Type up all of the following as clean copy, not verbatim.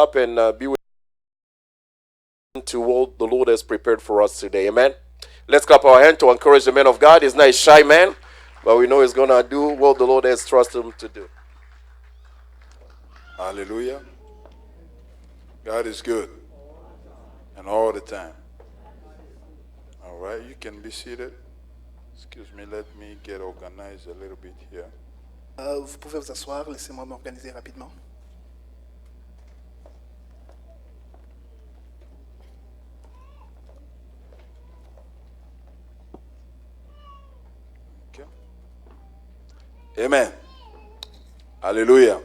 up and be with to what the Lord has prepared for us today. Amen. Let's clap our hand to encourage the man of God. He's not a shy man, but we know he's going to do what the Lord has trusted him to do. Hallelujah. God is good. And all the time. All right, you can be seated. Excuse me, let me get organized a little bit here. Vous pouvez vous asseoir, laissez-moi m'organiser rapidement. Okay. Amen. Hallelujah. Amen.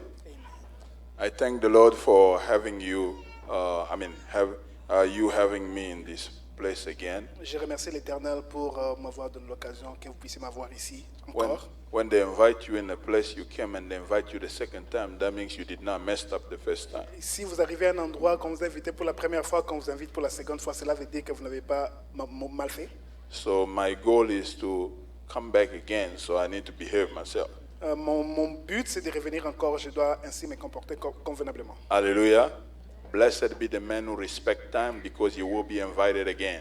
I thank the Lord for having you, you having me in this place again. Je remercie l'Éternel pour m'avoir donné l'occasion que vous puissiez m'avoir ici When, encore. when they invite you in a place you came and they invite you the second time, that means you did not mess up the first time. Si vous arrivez à un endroit qu'on vous invite pour la première fois, qu'on vous invite pour la seconde fois, cela veut dire que vous n'avez pas mal fait. So my goal is to come back again, so I need to behave myself. Mon but, c'est de revenir encore. Je dois ainsi me comporter convenablement. Hallelujah. Blessed be the man who respect time because you will be invited again.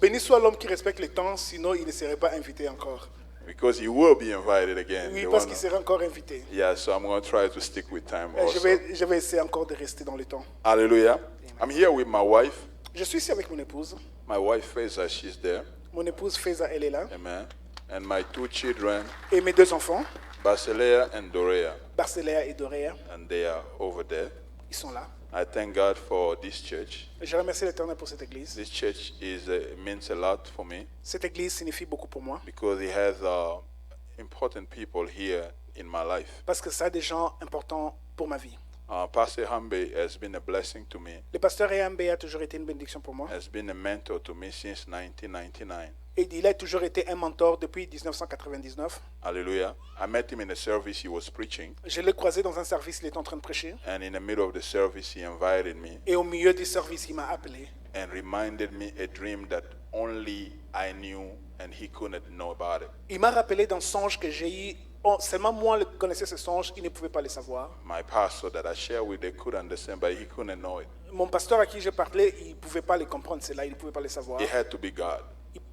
Béni soit l'homme qui respecte le temps, sinon il ne serait pas invité encore. Because you will be invited again. Oui, You parce wanna- qu'il sera encore invité. Yeah, so I'm going to try to stick with time Je also. vais essayer encore de rester dans le temps. Hallelujah. I'm here with my wife. Je suis ici avec mon épouse. My wife Feza, she's there. Mon épouse Feza, elle est là. Amen. And my two children, Et mes deux enfants, Basilea and Dorea, Barcelea et Dorea, and they are over there. ils sont là. I thank God for this church. Je remercie l'Éternel pour cette église. This church means a lot for me Cette église signifie beaucoup pour moi because it has important people here in my life. parce que ça a des gens importants pour ma vie. Pastor Hambe has been a blessing to me, Le pasteur Eyambe a toujours été une bénédiction pour moi. has been a mentor to me since 1999. Et il a toujours été un mentor depuis 1999. Hallelujah. I met him in a service he was preaching, Je l'ai croisé dans un service, il était en train de prêcher. and in the middle of the service, he invited me Et au milieu du service, il m'a appelé. and reminded me a dream that only I knew and he couldn't know about it. Il m'a rappelé d'un songe que j'ai eu. Seulement moi connaissais ce songe, il ne pouvait pas le savoir. My pastor that I share with, they could understand, but he couldn't know it. Mon pasteur à qui je parlais, il ne pouvait pas le comprendre, cela, il ne pouvait pas le savoir. It had to be God.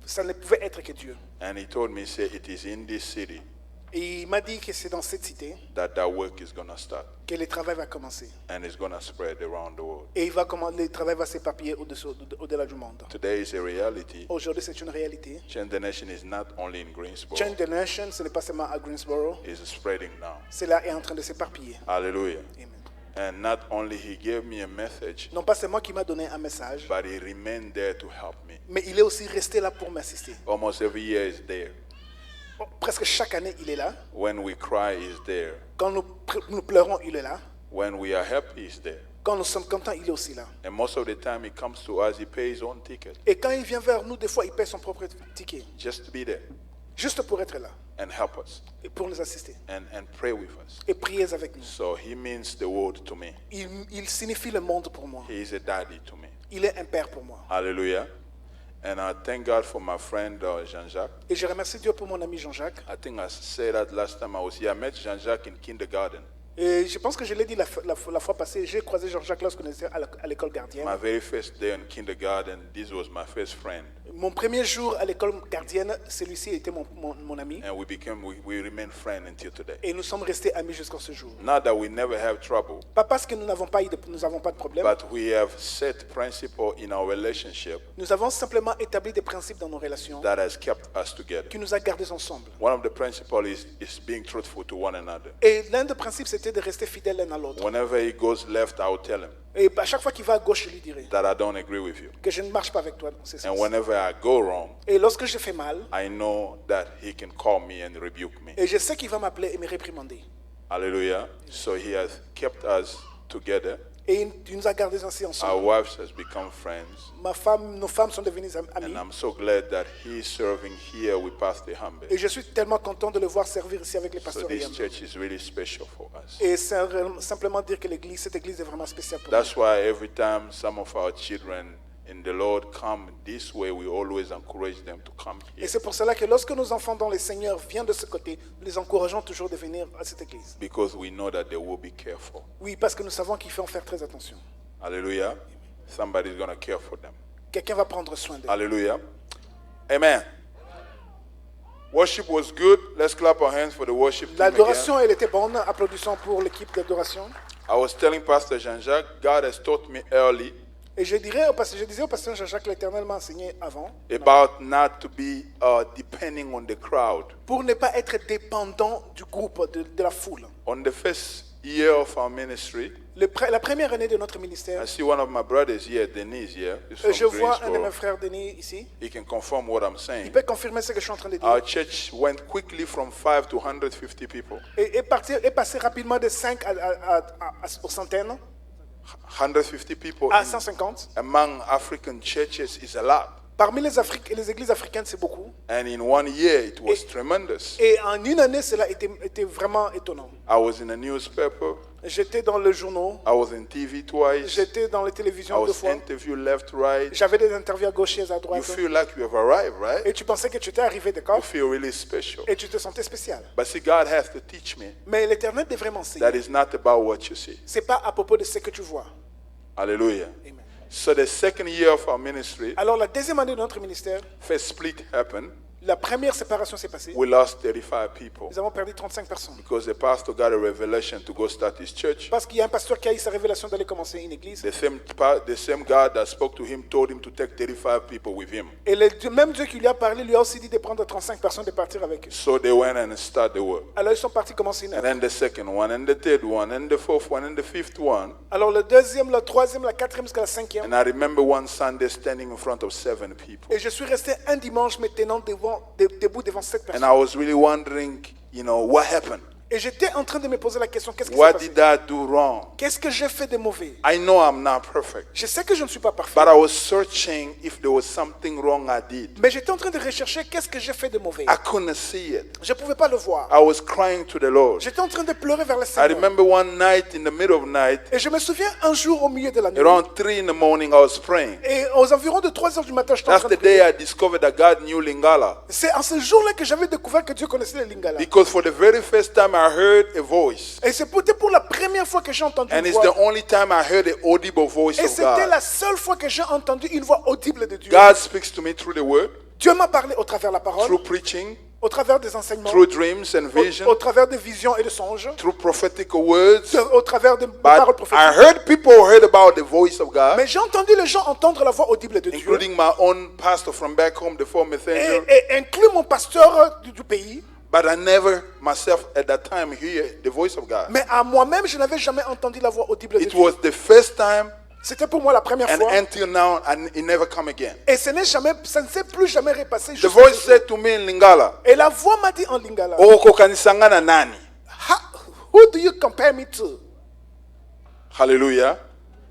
Ça ne pouvait être que Dieu. And he told me, he said, it is in this city Et il m'a dit que c'est dans cette cité that work is going to start que le travail va commencer. and it's going to spread around the world. Et le travail va s'éparpiller au-delà du monde. Today is a reality. Aujourd'hui, c'est une réalité. Change the Nation is not only in Greensboro, Change the Nation, ce n'est pas seulement à Greensboro. it's spreading now. Cela est en train de s'éparpiller. Hallelujah. Amen. And not only he gave me a message, Non pas c'est moi qui m'a donné un message, but he remained there to help me. mais il est aussi resté là pour m'assister. Almost every year is there. Presque chaque année, il est là. When we cry, he's there. Quand nous pleurons, il est là. When we are happy, he's there. Quand nous sommes contents, il est aussi là. And most of the time he comes to us, he pays his own ticket Et quand il vient vers nous, des fois, il paie son propre ticket. just to be there Juste pour être là. and help us Et pour nous assister. and pray with us. Et prier avec nous. So he means the world to me. Il signifie le monde pour moi. He is a daddy to me. Il est un père pour moi. Hallelujah. And I thank God for my friend Jean-Jacques. Et je remercie Dieu pour mon ami Jean-Jacques. I think I said that last time I was here. I met Jean-Jacques in kindergarten. Et je pense que je l'ai dit la fois passée. J'ai croisé Jean-Jacques lorsqu'on était à l'école gardienne. My very first day in kindergarten, this was my first friend. Mon premier jour à l'école gardienne, celui-ci était mon ami. And we remain friends until today. Et nous sommes restés amis jusqu'à ce jour. Not that we never have trouble, Pas parce que nous n'avons pas de problème. but we have set principle in our relationship Nous avons simplement établi des principes dans nos relations that has kept us together. qui nous a gardés ensemble. One of the principles is being truthful to one another. Et l'un des principes, c'était de rester fidèle l'un à l'autre. Whenever he goes left, I will tell him Et à chaque fois qu'il va à gauche, je lui dirai that I don't agree with you. que je ne marche pas avec toi dans ces sens. And whenever I go wrong, Et lorsque je fais mal, I know that he can call me and rebuke me. et je sais qu'il va m'appeler et me réprimander. Hallelujah. So he has kept us together. Et il nous a gardés ainsi Our ensemble. wives has become friends. Nos femmes sont devenues And amies. I'm so glad that he's serving here with Pastor Hambe. Et je suis tellement content de le voir servir ici avec les So pasteurs. this Yam. church is really special for us. Et c'est simplement dire que cette église est vraiment spéciale pour nous. That's why every time some of our children in the Lord come this way, we always encourage them to come Et here. c'est pour cela que lorsque nos enfants dans le Seigneur viennent de ce côté, nous les encourageons toujours de venir à cette église. Because we know that they will be careful. Oui, parce que nous savons qu'il faut en faire très attention. Hallelujah. Somebody's going to care for them. Quelqu'un va prendre soin d'eux. Hallelujah. Amen. Worship was good. Let's clap our hands for the worship team again. L'adoration, elle était bonne. Applaudissons pour l'équipe d'adoration. I was telling Pastor Jean-Jacques, God has taught me early Et je disais au pasteur Jean-Jacques, l'Éternel m'a enseigné avant, about not to be depending on the crowd. pour ne pas être dépendant du groupe, de la foule. On the first year of our ministry, La première année de notre ministère, I see one of my brothers here, Denise here. He's from je vois un de mes Greensboro. frères Denis ici. He can confirm what I'm Il saying. peut confirmer ce que je suis en train de dire. Our church went quickly from 5 to 150 people. Et est passé rapidement de 5 aux centaines, 150 people à 150. among African churches is a lot. Parmi les églises africaines, c'est beaucoup. And in 1 year, it was tremendous. Et en une année, cela était vraiment étonnant. I was in a newspaper. J'étais dans le journal, I was in TV twice. j'étais dans les I télévisions deux was fois. interviewed left, right. J'avais des interviews à gauche et à You droite. feel like you have arrived, right? Et tu pensais que tu étais arrivé, You d'accord? feel really special. Et tu te sentais spécial. But see, God has to teach me Mais l'Éternel devrait m'enseigner. that is not about what you see. C'est pas à propos de ce que tu vois. Hallelujah. Amen. So the second year of our ministry, Alors la deuxième année de notre ministère, first split happened. la première séparation s'est passée. We lost 35 people Nous avons perdu 35 personnes. because the pastor got a revelation to go start his church. Parce qu'il y a un pasteur qui a eu sa révélation d'aller commencer une église. The same God that spoke to him told him to take 35 people with him. Et même Dieu qui lui a parlé lui a aussi dit de prendre 35 personnes et de partir avec eux. So they went and started the work. Alors ils sont partis commencer une And œuvre. then the second one, and the third one, and the fourth one, and the fifth one. Alors le deuxième, le troisième, la quatrième jusqu'à la cinquième. And I remember one Sunday standing in front of 7 people. Et je suis resté un dimanche me tenant debout devant 7 And personnes. I was really wondering, what happened? Et j'étais en train de me poser la question, qu'est-ce qui s'est What passé? did I do wrong? Qu'est-ce que j'ai fait de mauvais? I know I'm not perfect, Je sais que je ne suis pas parfait. but I was searching if there was something wrong I did. Mais j'étais en train de rechercher qu'est-ce que j'ai fait de mauvais. I couldn't see it. Je ne pouvais pas le voir. I was crying to the Lord. J'étais en train de pleurer vers le I Seigneur. remember one night in the middle of night, Et je me souviens un jour au milieu de la nuit. around 3 in the morning, I was praying. Et aux environs de 3 heures du matin, j'étais en That's train de the day prier. I discovered that God knew Lingala. C'est en ce jour-là que j'avais découvert que Dieu connaissait les Lingala. Because for the very first time I heard a voice. Et c'était pour la première fois que j'ai entendu And une it's voix. the only time I heard the audible voice Et of c'était God. la seule fois que j'ai entendu une voix audible de Dieu. God speaks to me through the word, Dieu m'a parlé au travers de la parole, through preaching, au travers des enseignements, through dreams and au vision, travers des visions et de songes, through prophetic words. au travers des paroles But I prophétiques. heard people heard about the voice of God, Mais j'ai entendu les gens entendre la voix audible de Dieu. including my own pastor from back home, the former messenger. Et inclut mon pasteur du pays. But I never myself at that time hear the voice of God. Mais à moi-même, je n'avais jamais entendu la voix audible de It Dieu. was the first time, C'était pour moi la première and fois. until now, and it never come again. Et ça ne s'est plus jamais repassé. The jusqu'à voice ce jour. said to me in Lingala, Et la voix m'a dit en lingala, "Oko kanisangana nani?" Who do you compare me to? Hallelujah.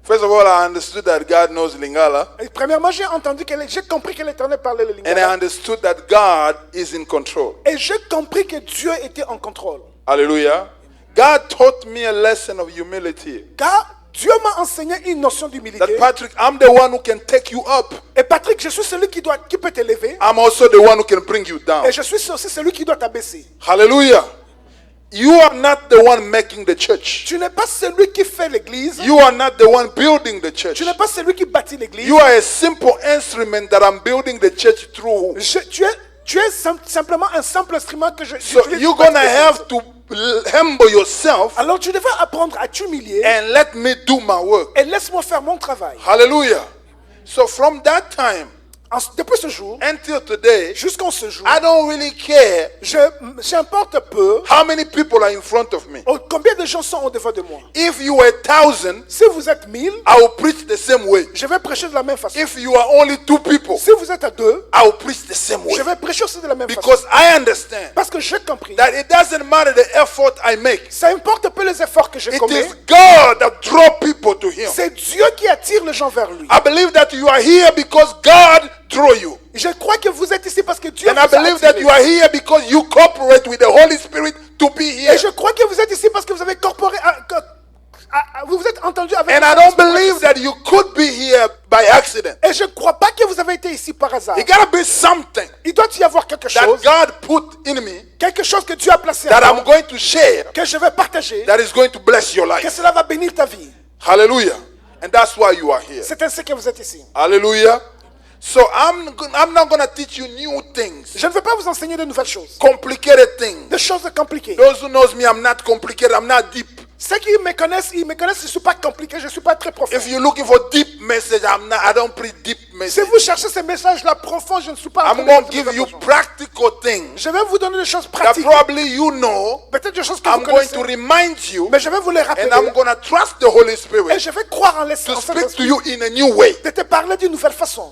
First of all, I understood that God knows Lingala, Et premièrement, j'ai compris que l'Éternel parlait le and I lingala. understood that God is in control. Et j'ai compris que Dieu était en contrôle. Hallelujah. God taught me a lesson of humility. Car Dieu m'a enseigné une notion d'humilité. That Patrick, I'm the one who can take you up. Et Patrick, je suis celui qui peut t'élever. I'm also the one who can bring you down. Et je suis aussi celui qui doit t'abaisser. Hallelujah. You are not the one making the church. Tu n'es pas celui qui fait l'église. You are not the one building the church. Tu n'es pas celui qui bâtit l'église. You are a simple instrument that I'm building the church through. Tu es simplement un simple instrument que je So j'utilise you're pour gonna bâtir have to humble yourself Alors tu devrais apprendre à t'humilier and let me do my work. et laisse-moi faire mon travail. Hallelujah. So from that time Depuis ce jour, until today, jusqu'en ce jour, I don't really care j'importe peu how many people are in front of me. combien de gens sont au-devant de moi. If you were 1,000, Si vous êtes 1000, I will preach the same way. je vais prêcher de la même façon. If you are only 2 people, Si vous êtes à 2, I will preach the same way. je vais prêcher aussi de la même façon. Because I understand Parce que j'ai compris. that it doesn't matter the effort I make. Ça importe peu les efforts que je It commets. is God that draw people to Him. C'est Dieu qui attire les gens vers lui. I believe that you are here because God drew you. Je crois que vous êtes ici parce que Dieu And vous I a believe that attiré. you are here because you cooperate with the Holy Spirit to be here. Et je crois que vous êtes ici parce que vous avez vous vous êtes entendu avec And I don't believe that you could be here by accident. Et je ne crois pas que vous avez été ici par hasard. It gotta be something Il doit y avoir quelque that chose, God put in me quelque chose que Dieu a placé that en I'm moi, going to share que je vais partager, that is going to bless your que life. cela va bénir ta vie. Hallelujah. And that's why you are here. C'est ainsi que vous êtes ici. Hallelujah. So I'm not going to teach you new things, Je ne vais pas vous enseigner de nouvelles choses, complicated things. des choses compliquées. Those who knows me, I'm not complicated, I'm not deep. Ceux qui me connaissent, ils me connaissent, je ne suis pas compliqué, je ne suis pas très profond. If you're looking for deep message, I don't preach deep Si message. vous cherchez ces messages-là profonds, je ne suis pas en train I'm de going vous to give donner you des choses. practical things Je vais vous donner des choses that pratiques, probably you know. peut-être des choses que I'm vous going connaissez, to remind you, mais je vais vous les rappeler. and I'm going to trust the Holy Et Spirit je vais croire en to l'esprit, speak to you in a new way. de te parler d'une nouvelle façon,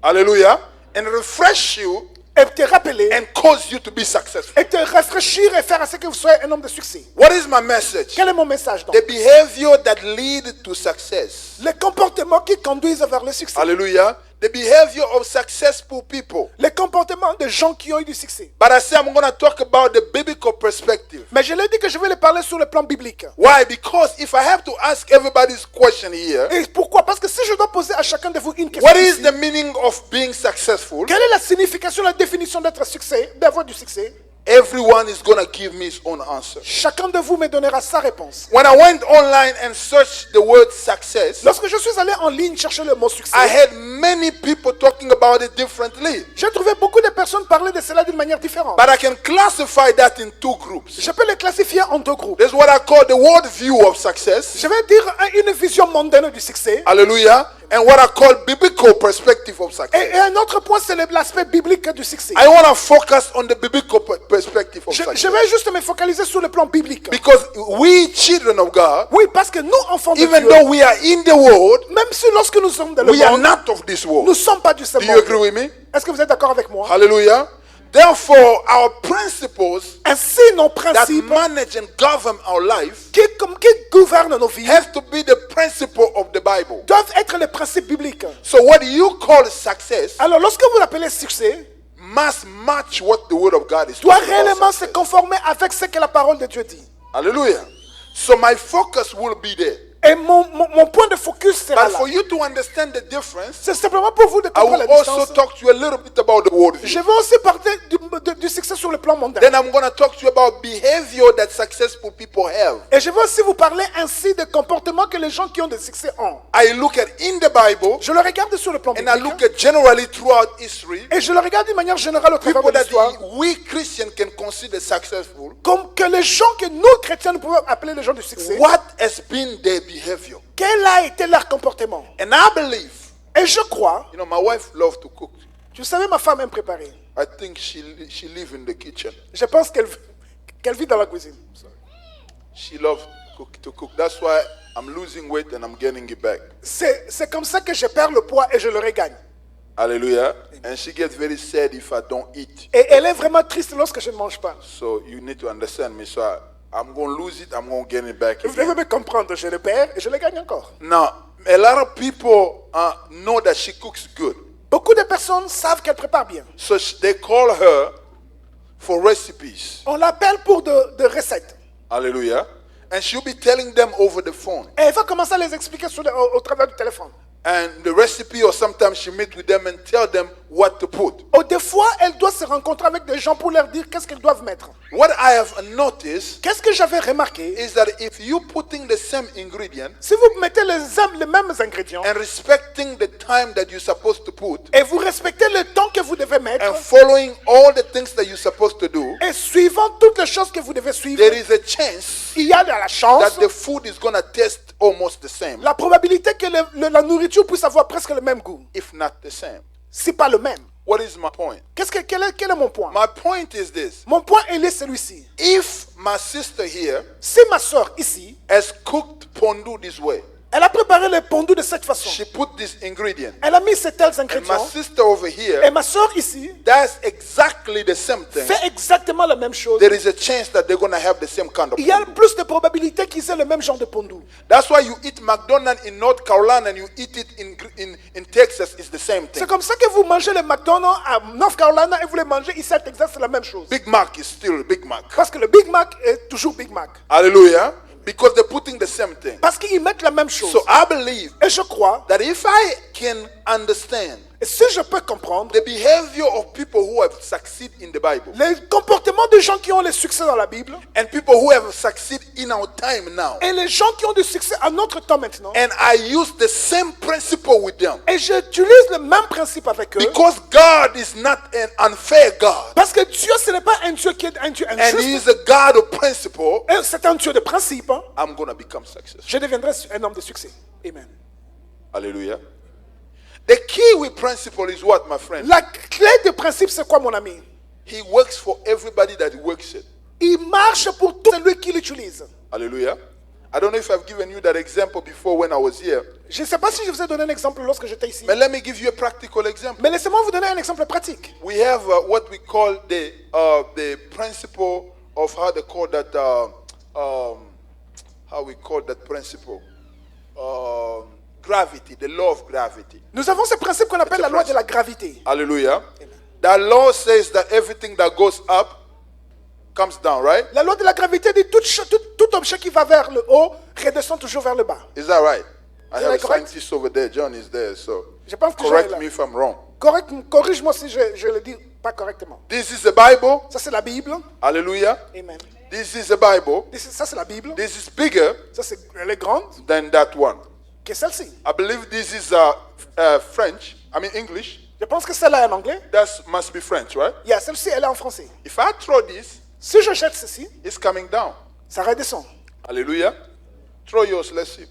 Hallelujah. And refresh you et te rappeler, and cause you to be successful. et te rafraîchir et faire en sorte que vous soyez un homme de succès. What is my message? Quel est mon message donc? The behavior that lead to success. Les comportements qui conduisent vers le succès. Hallelujah. The behavior of successful people. Les comportements de gens qui ont eu du succès. But I say I'm going to talk about the biblical perspective. Mais je l'ai dit que je vais les parler sur le plan biblique. Why? Because if I have to ask everybody's question here, Et pourquoi? Parce que si je dois poser à chacun de vous une question what is ici, the meaning of being successful? quelle est la signification, la définition d'être succès, d'avoir du succès? Everyone is going to give me his own answer. Chacun de vous me donnera sa réponse. When I went online and searched the word success, Lorsque je suis allé en ligne chercher le mot succès, I had many people talking about it differently. j'ai trouvé beaucoup de personnes parler de cela d'une manière différente. But I can classify that in two groups. Je peux les classifier en deux groupes. There's what I call the world view of success. Je vais dire une vision mondaine du succès. Hallelujah. And what I call biblical perspective of success. Et un autre point, c'est l'aspect biblique du succès. I want to focus on the biblical perspective of Je success. vais juste me focaliser sur le plan biblique. Because we children of God, Oui, parce que nous, enfants de even Dieu, though we are in the world, même si lorsque nous sommes dans le we are monde, not of this nous ne world. sommes pas du Do seul you agree monde. with me? Est-ce que vous êtes d'accord avec moi? Hallelujah. Therefore, our principles Ainsi, nos that principes manage and govern our life qui gouvernent nos vies have to be the principle of the Bible. doivent être les principes bibliques. So what you call success Alors, lorsque vous l'appelez succès, must match what the word of God is doit talking about réellement se success. conformer avec ce que la parole de Dieu dit. Hallelujah. So my focus will be there. Et mon point de focus sera But là. for you to understand the difference, C'est simplement pour vous de I comprendre will la also distance. talk to you a little bit about the worldview. Je vais aussi parler du succès sur le plan mondial. Then I'm going to talk to you about behavior that successful people have. Et je vais aussi vous parler ainsi des comportements que les gens qui ont du succès ont. I look at in the Bible Je le regarde sur le plan and I look biblique. at generally throughout history Et je le regarde d'une manière générale au travers people de that l'histoire. we Christians can consider successful. Comme que les gens que nous, chrétiens, nous pouvons appeler les gens du succès. What has been their behavior? Quel a été leur comportement? And I believe, Et je crois, you know, my wife loves to cook. vous savez, ma femme aime préparer. I think she lives in the kitchen. Je pense qu'elle vit dans la cuisine. She loves to cook. That's why I'm losing weight and I'm getting it back. C'est comme ça que je perds le poids et je le regagne. Hallelujah. And she gets very sad if I don't eat. Et elle est vraiment triste lorsque je ne mange pas. So you need to understand me. So I'm going to lose it. I'm going to get it back Vous devez again. me comprendre, je le perds et je le gagne encore. Now, a lot of people know that she cooks good. Beaucoup de personnes savent qu'elle prépare bien. So they call her for recipes. On l'appelle pour de recettes. Hallelujah. And she'll be telling them over the phone. Et elle va commencer à les expliquer au travers du téléphone. And the recipe, or sometimes she meet with them and tell them what to put. Ou des fois, elle doit se rencontrer avec des gens pour leur dire qu'est-ce qu'ils doivent mettre. What I have noticed Qu'est-ce que j'avais remarqué? is that if you putting the same ingredient Si vous mettez les mêmes ingrédients and respecting the time that you're supposed to put et vous respectez le temps que vous devez mettre and following all the things that you're supposed to do, et suivant toutes les choses que vous devez suivre, there is a chance il y a de la chance, that the food is going to taste almost the same, la probabilité que la nourriture puisse avoir presque le même goût, if not the same. si pas le même. What is my point? Quel est mon point? My point is this. Mon point, il est celui-ci. If my sister here Si ma soeur ici, has cooked pondu this way, elle a préparé le pondu de cette façon, she put this ingredient, elle a mis ces tels and my ingrédients, sister over et here ma soeur ici does exactly the same thing, fait exactement la même chose, there is a chance that they're going to have the same kind of il y a pondu. plus de probabilités qu'ils aient le même genre de pondu. That's why you eat McDonald's in North Carolina and you eat it in Texas. It's the same thing. C'est comme ça que vous mangez le McDonald's à North Carolina et vous le mangez ici à Texas, c'est la même chose. Big Mac is still Big Mac. Parce que le Big Mac est toujours Big Mac. Hallelujah. Because they're putting the same thing. Parce qu'ils mettent la même chose. So I believe Et je crois, that if I can understand et si je peux comprendre, the behavior of people who have succeeded in the Bible les comportements des gens qui ont le succès dans la Bible and people who have succeeded in our time now, et les gens qui ont du succès à notre temps maintenant, and I use the same principle with them, et j'utilise le même principe avec eux, because God is not an unfair God, parce que Dieu, ce n'est pas un Dieu qui est un Dieu and He injuste, is a God of principle, et c'est un Dieu de principe, hein, I'm going to become successful. je deviendrai un homme de succès. Amen. Hallelujah. The key with principle is what, my friend? La clé de principe, c'est quoi, mon ami? He works for everybody that works it. Il marche pour tout celui qui l'utilise. Hallelujah. I don't know if I've given you that example before when I was here, Je ne sais pas si je vous ai donné un exemple lorsque j'étais ici, but let me give you a practical example. mais laissez-moi vous donner un exemple pratique. We have what we call the principle of how they call that how we call that principle gravity, the law of gravity. Nous avons ce principe qu'on appelle la loi de la gravité. Hallelujah. That law says that everything that goes up comes down, right? La loi de la gravité dit tout objet qui va vers le haut redescend toujours vers le bas. Is that right? I Is have a that correct? scientist over there. John is there, so Je pense que correct Jean est me là. if I'm wrong. Corrige-moi si je le dis pas correctement. This is the Bible. Ça c'est la Bible. Hallelujah. Amen. This is the Bible. Ça c'est la Bible. This is bigger Ça c'est elle est grande than that one. que celle-ci. I believe this is French. I mean English. Je pense que celle-là est en anglais. That must be French, right? Yeah, celle-ci elle est en français. If I throw this, Si je jette ceci, it's coming down. ça redescend. Hallelujah. Throw yours, let's see.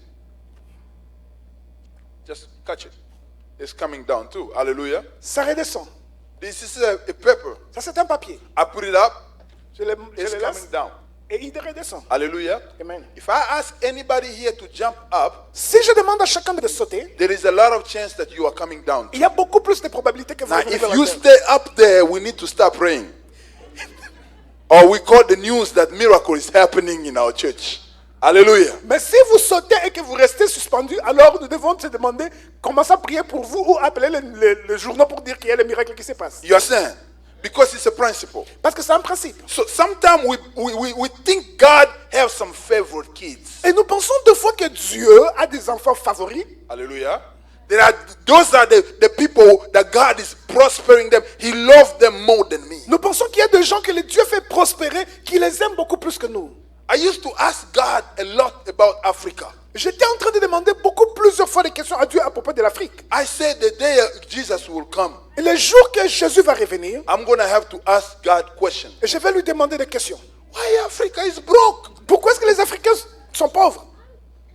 Just catch it. It's coming down too. Hallelujah. Ça redescend. This is a paper. Ça c'est un papier. I put it up, Je le it's laisse coming down. et il redescend. Hallelujah. Amen. If I ask anybody here to jump up, Si je demande à chacun de sauter, there is a lot of chance that you are coming down. il y a beaucoup plus de probabilités que vous Now, revenez if vers la you terre. stay up there, we need to start praying. Or we call the news that miracle is happening in our church. Hallelujah. Mais si vous sautez et que vous restez suspendu, alors nous devons se demander, commencer à prier pour vous ou appeler le journaux pour dire qu'il y a le miracle qui se passe. You understand? Because it's a principle. Parce que c'est un principe. So sometimes we think God has some favorite kids. Et nous pensons deux fois que Dieu a des enfants favoris. Hallelujah. Those are the people that God is prospering them. He loves them more than me. Nous pensons qu'il y a des gens que le Dieu fait prospérer, qui les aiment beaucoup plus que nous. I used to ask God a lot about Africa. J'étais en train de demander plusieurs fois des questions à Dieu à propos de l'Afrique. I said the day Jesus will come, Et le jour que Jésus va revenir, I'm going to have to ask God questions. je vais lui demander des questions. Why Africa is broke? Pourquoi est-ce que les Africains sont pauvres?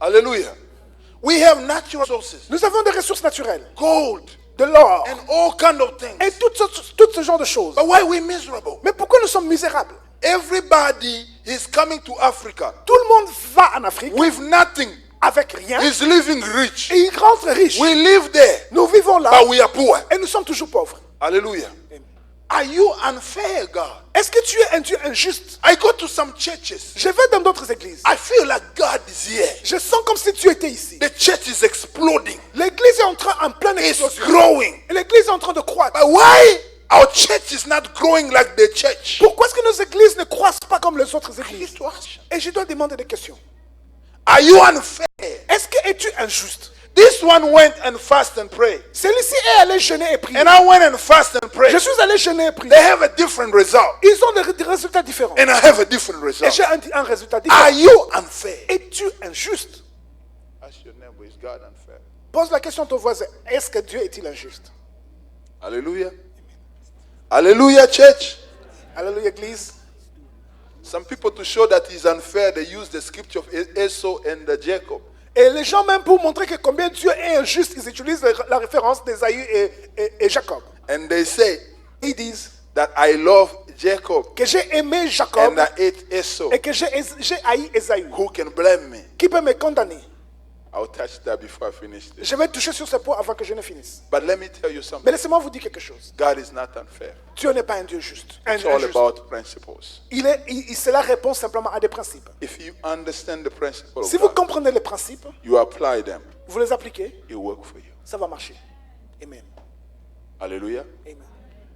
Hallelujah. We have natural resources, Nous avons des ressources naturelles, gold, de l'or, and all kinds of things. et tout ce genre de choses. But why are we miserable? Mais pourquoi nous sommes misérables? Everybody is coming to Africa Tout le monde va en Afrique with nothing. avec rien He's living rich. et il rentre riche. We live there, Nous vivons là but we are poor. et nous sommes toujours pauvres. Hallelujah. Are you unfair, God? Est-ce que tu es un Dieu injuste? I go to some churches. Je vais dans d'autres églises. I feel like God is here. Je sens comme si tu étais ici. The church is exploding. L'église est en pleine It's explosion. growing. Et l'église est en train de croître. But why our church is not growing like the church? Pourquoi est-ce que nos églises ne croissent pas comme les autres I églises? used to ask. Et je dois demander des questions. Are you unfair? Est-ce que es-tu injuste? This one went and fasted and prayed. Celui-ci est allé jeûner et prier. And I went and fasted and prayed. Je suis allé jeûner et prier. They have a different result. Ils ont des résultats différents. And I have a different Et result. j'ai un résultat Are différent. you unfair? Es-tu injuste? Ask your neighbor, is God unfair? Pose la question à ton voisin. Est-ce que Dieu est-il injuste? Hallelujah. Hallelujah, church. Alléluia, église. Some people, to show that he's unfair, they use the scripture of Esau and Jacob. Et les gens, même pour montrer que combien Dieu est injuste, ils utilisent la référence d'Ésaü et Jacob. And they say Ils disent that I love Jacob que j'ai aimé Jacob and I hate Esau. et que j'ai haï Ésaü. Who can blame me? Qui peut me condamner? I'll touch that before I finish this. Je vais toucher sur ce point avant que je ne finisse. But let me tell you Mais something. laissez-moi vous dire quelque chose. God is not unfair. Dieu n'est pas un Dieu juste. It's all Injuste. about principles. Cela répond simplement à des principes. If you understand the principle Si of vous God, comprenez les principes, you apply them, vous les appliquez, it work for you. ça va marcher. Amen. Hallelujah. Amen.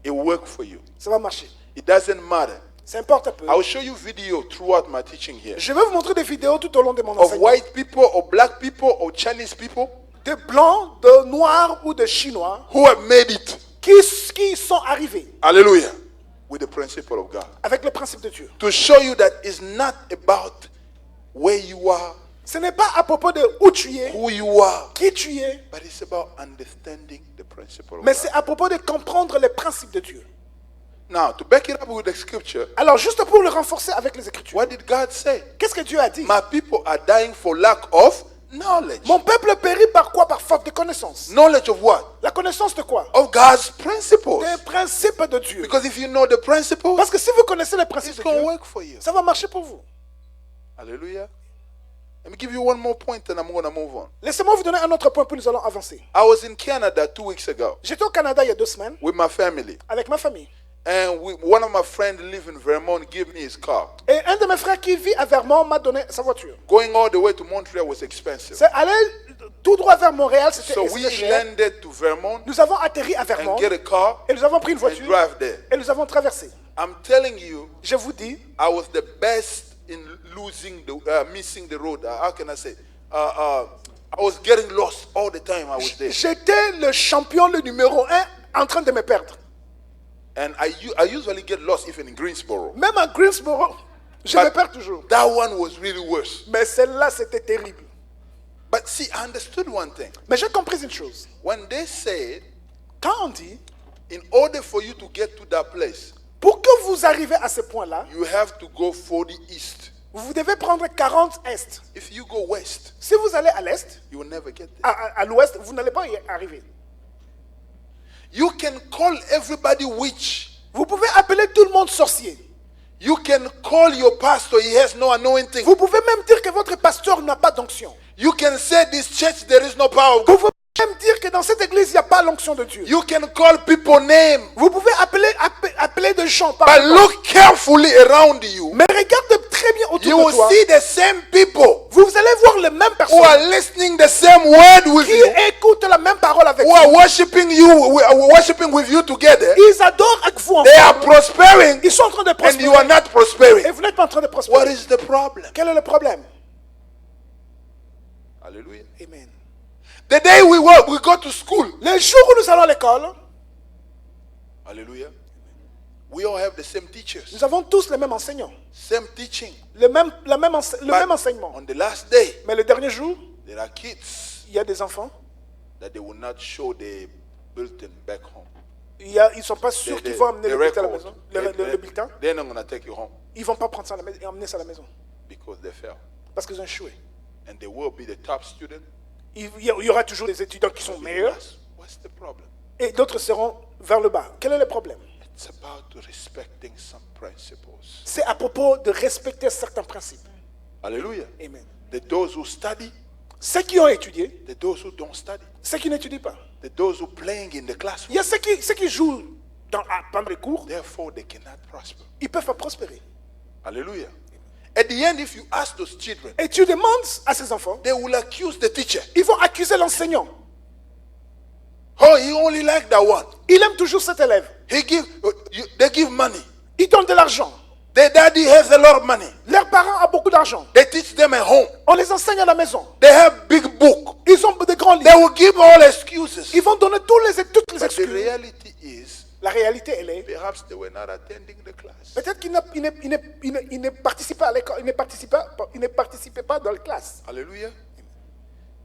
It work for you. Ça va marcher. It doesn't matter Ça importe un peu. I'll show you video throughout my teaching here Je vais vous montrer des vidéos tout au long de mon of enseignement. white people, or black people, or Chinese people De blancs, de noirs ou de chinois who have made it. qui sont arrivés Hallelujah. With the principle of God. avec le principe de Dieu. To show you that it's not about where you are, Ce n'est pas à propos de où tu es, who you are, qui tu es, but it's about understanding the principle of mais God. c'est à propos de comprendre les principes de Dieu. Now, to back it up with the scripture, Alors, juste pour le renforcer avec les Écritures, what did God say? qu'est-ce que Dieu a dit? My people are dying for lack of knowledge. Mon peuple périt par quoi? Par faute de connaissance. Knowledge of what? La connaissance de quoi? Of God's principles. Des principes de Dieu. Because if you know the principles, Parce que si vous connaissez les principes it's de going to Dieu, work for you. ça va marcher pour vous. Hallelujah. Let me give you one more point and I'm going to move on. Laissez-moi vous donner un autre point, puis nous allons avancer. I was in Canada 2 weeks ago J'étais au Canada il y a 2 semaines with my family. avec ma famille. And one of my friends live in Vermont gave me his car. Et un de mes frères qui vit à Vermont m'a donné sa voiture. Going all the way to Montreal was expensive. C'est aller tout droit vers Montréal, c'était So we cher. landed to Vermont Nous avons atterri à Vermont and get a car et nous avons pris une and voiture drive there. et nous avons traversé. I'm telling you, Je vous dis, I was the best in losing missing the road. How can I say? I was getting lost all the time I was there. j'étais le champion, le numéro 1 en train de me perdre. And I usually get lost even in Greensboro. Même à Greensboro, je But me perds toujours. that one was really worse. Mais celle-là, c'était terrible. But see, I understood one thing. Mais j'ai compris une chose. When they said, Quand on dit, in order for you to get to that place, pour que vous arrivez à ce point-là, you have to go 40 east. vous devez prendre 40 est. If you go west, Si vous allez à l'est, you will never get there. à l'ouest, vous n'allez pas y arriver. You can call everybody witch. Vous pouvez appeler tout le monde sorcier. You can call your pastor, he has no anointing. Vous pouvez même dire que votre pasteur n'a pas d'onction. You can say this church there is no power of Vous God. pouvez même dire que dans cette église, il n'y a pas l'onction de Dieu. You can call people name. Vous pouvez appeler des gens par But nom. look carefully around you. Mais regarde très bien You autour de will toi. see the same people Vous allez voir les mêmes who are personnes listening the same word with qui you, écoutent la même parole avec who are vous. worshiping you, worshiping with you together. Ils adorent avec vous They are ensemble. prospering Ils sont en train de and you are prospérer. not prospering. Et vous n'êtes pas en train de What prospérer. is the problem? Quel est le problème? Hallelujah. Amen. The day we go to school. Le jour où nous allons à l'école, Hallelujah. We all have the same teachers, nous avons tous les mêmes enseignants. same teaching. Le même But enseignement. on the last day, Mais le dernier jour, there are kids il y a des enfants. that they will not show the bulletin back home. Ils ne sont pas sûrs qu'ils vont amener le bulletin à la maison. Le bulletin. They're not going to take you home Ils ne vont pas prendre ça à la maison et emmener ça à la maison. because they fail. Parce qu'ils ont échoué. And they will be the top student. Il y aura toujours des étudiants qui sont meilleurs What's the problem? et d'autres seront vers le bas. Quel est le problème? It's about respecting some principles. C'est à propos de respecter certains principes. Hallelujah. Amen. Those who study, Ceux qui ont étudié, those who don't study, ceux qui n'étudient pas. those who playing in the Il classroom. y a ceux qui jouent pendant les cours, Therefore, they cannot prosper. ils peuvent pas prospérer. Hallelujah. At the end, if you ask those children, Et tu demandes à ces enfants, they will accuse the teacher. ils vont accuser l'enseignant. Oh, he only like that one. Il aime toujours cet élève. They give money. Il donne de l'argent. Their daddy has a lot of money. Leurs parents ont beaucoup d'argent. They teach them at home. On les enseigne à la maison. They have big book. Ils ont de grands They livres. will give all excuses. Ils vont donner toutes les But the excuses. reality is, La réalité, elle est, perhaps they were not attending the class. peut-être qu'ils ne participaient pas à l'école, ils ne participaient pas dans la classe. Hallelujah.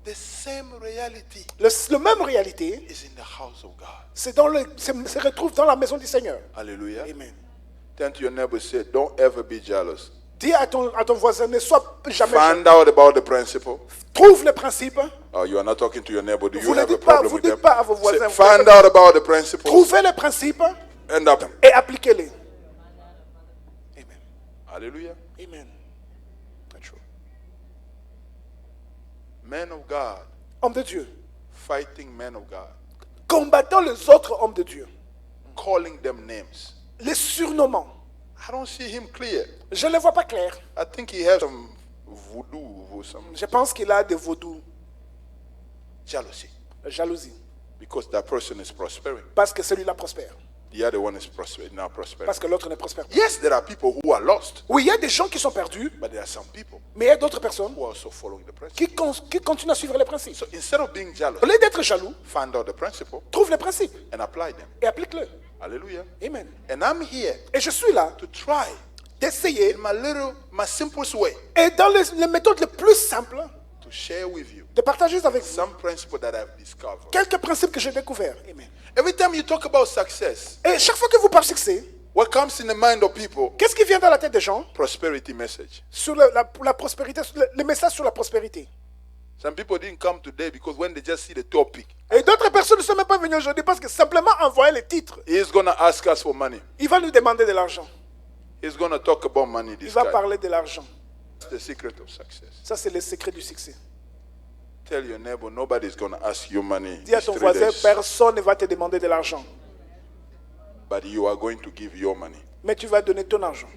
The same reality Le même réalité, is in the house of God. se retrouve dans la maison du Seigneur. Hallelujah. Amen. Turn to your neighbor and say, don't ever be jealous. Dis à ton voisin, ne sois jamais jaloux. Find out about the principle. Trouve le principe. Oh, you are not talking to your neighbor. Do you Vous ne have a dites pas, problem vous with dites them? pas à vos Say, voisins. find out about the principle Trouvez le principe and up. et appliquez-les. Amen. Hallelujah. Amen. That's true. Men of God Homme de Dieu. fighting men of God, Combattant les autres hommes de Dieu. calling them names. Les surnommant. I don't see him clear. Je ne le vois pas clair. I think he has some voodoo or some Je pense qu'il a des vaudous. jealousy Jalousie. because that person is prospering. Parce que celui-là prospère. the other one is not prospering. Parce que l'autre ne prospère pas. Yes, there are people who are lost, Oui, il y a des gens qui sont perdus, but there are some people mais il y a d'autres personnes who are also following the principle. qui continuent à suivre les principes. So instead of being jealous, Au lieu d'être jaloux, find out the principle trouve les principes and apply them. et applique-le. Hallelujah. Amen. And I'm here Et je suis là to try d'essayer, in my simplest way et dans les méthodes les plus simples, to share with you de partager avec vous some principle that I've discovered. quelques principes que j'ai découverts. Amen. Every time you talk about success, Et chaque fois que vous parlez succès, what comes in the mind of people? qu'est-ce qui vient dans la tête des gens? Prosperity message. Sur la prospérité, le message sur la prospérité. Some people didn't come today because when they just see the topic, Et d'autres personnes ne sont même pas venues aujourd'hui parce que simplement en voyant les titres, he's going to ask us for money. il va nous demander de l'argent. He's going to talk about money Il this va guy. parler de l'argent. That's the secret of success. Ça, c'est le secret du succès. Tell your neighbor, nobody's going to ask you money Dis à these ton 3 voisin, days, personne ne va te demander de l'argent. but you are going to give your money Mais tu vas donner ton argent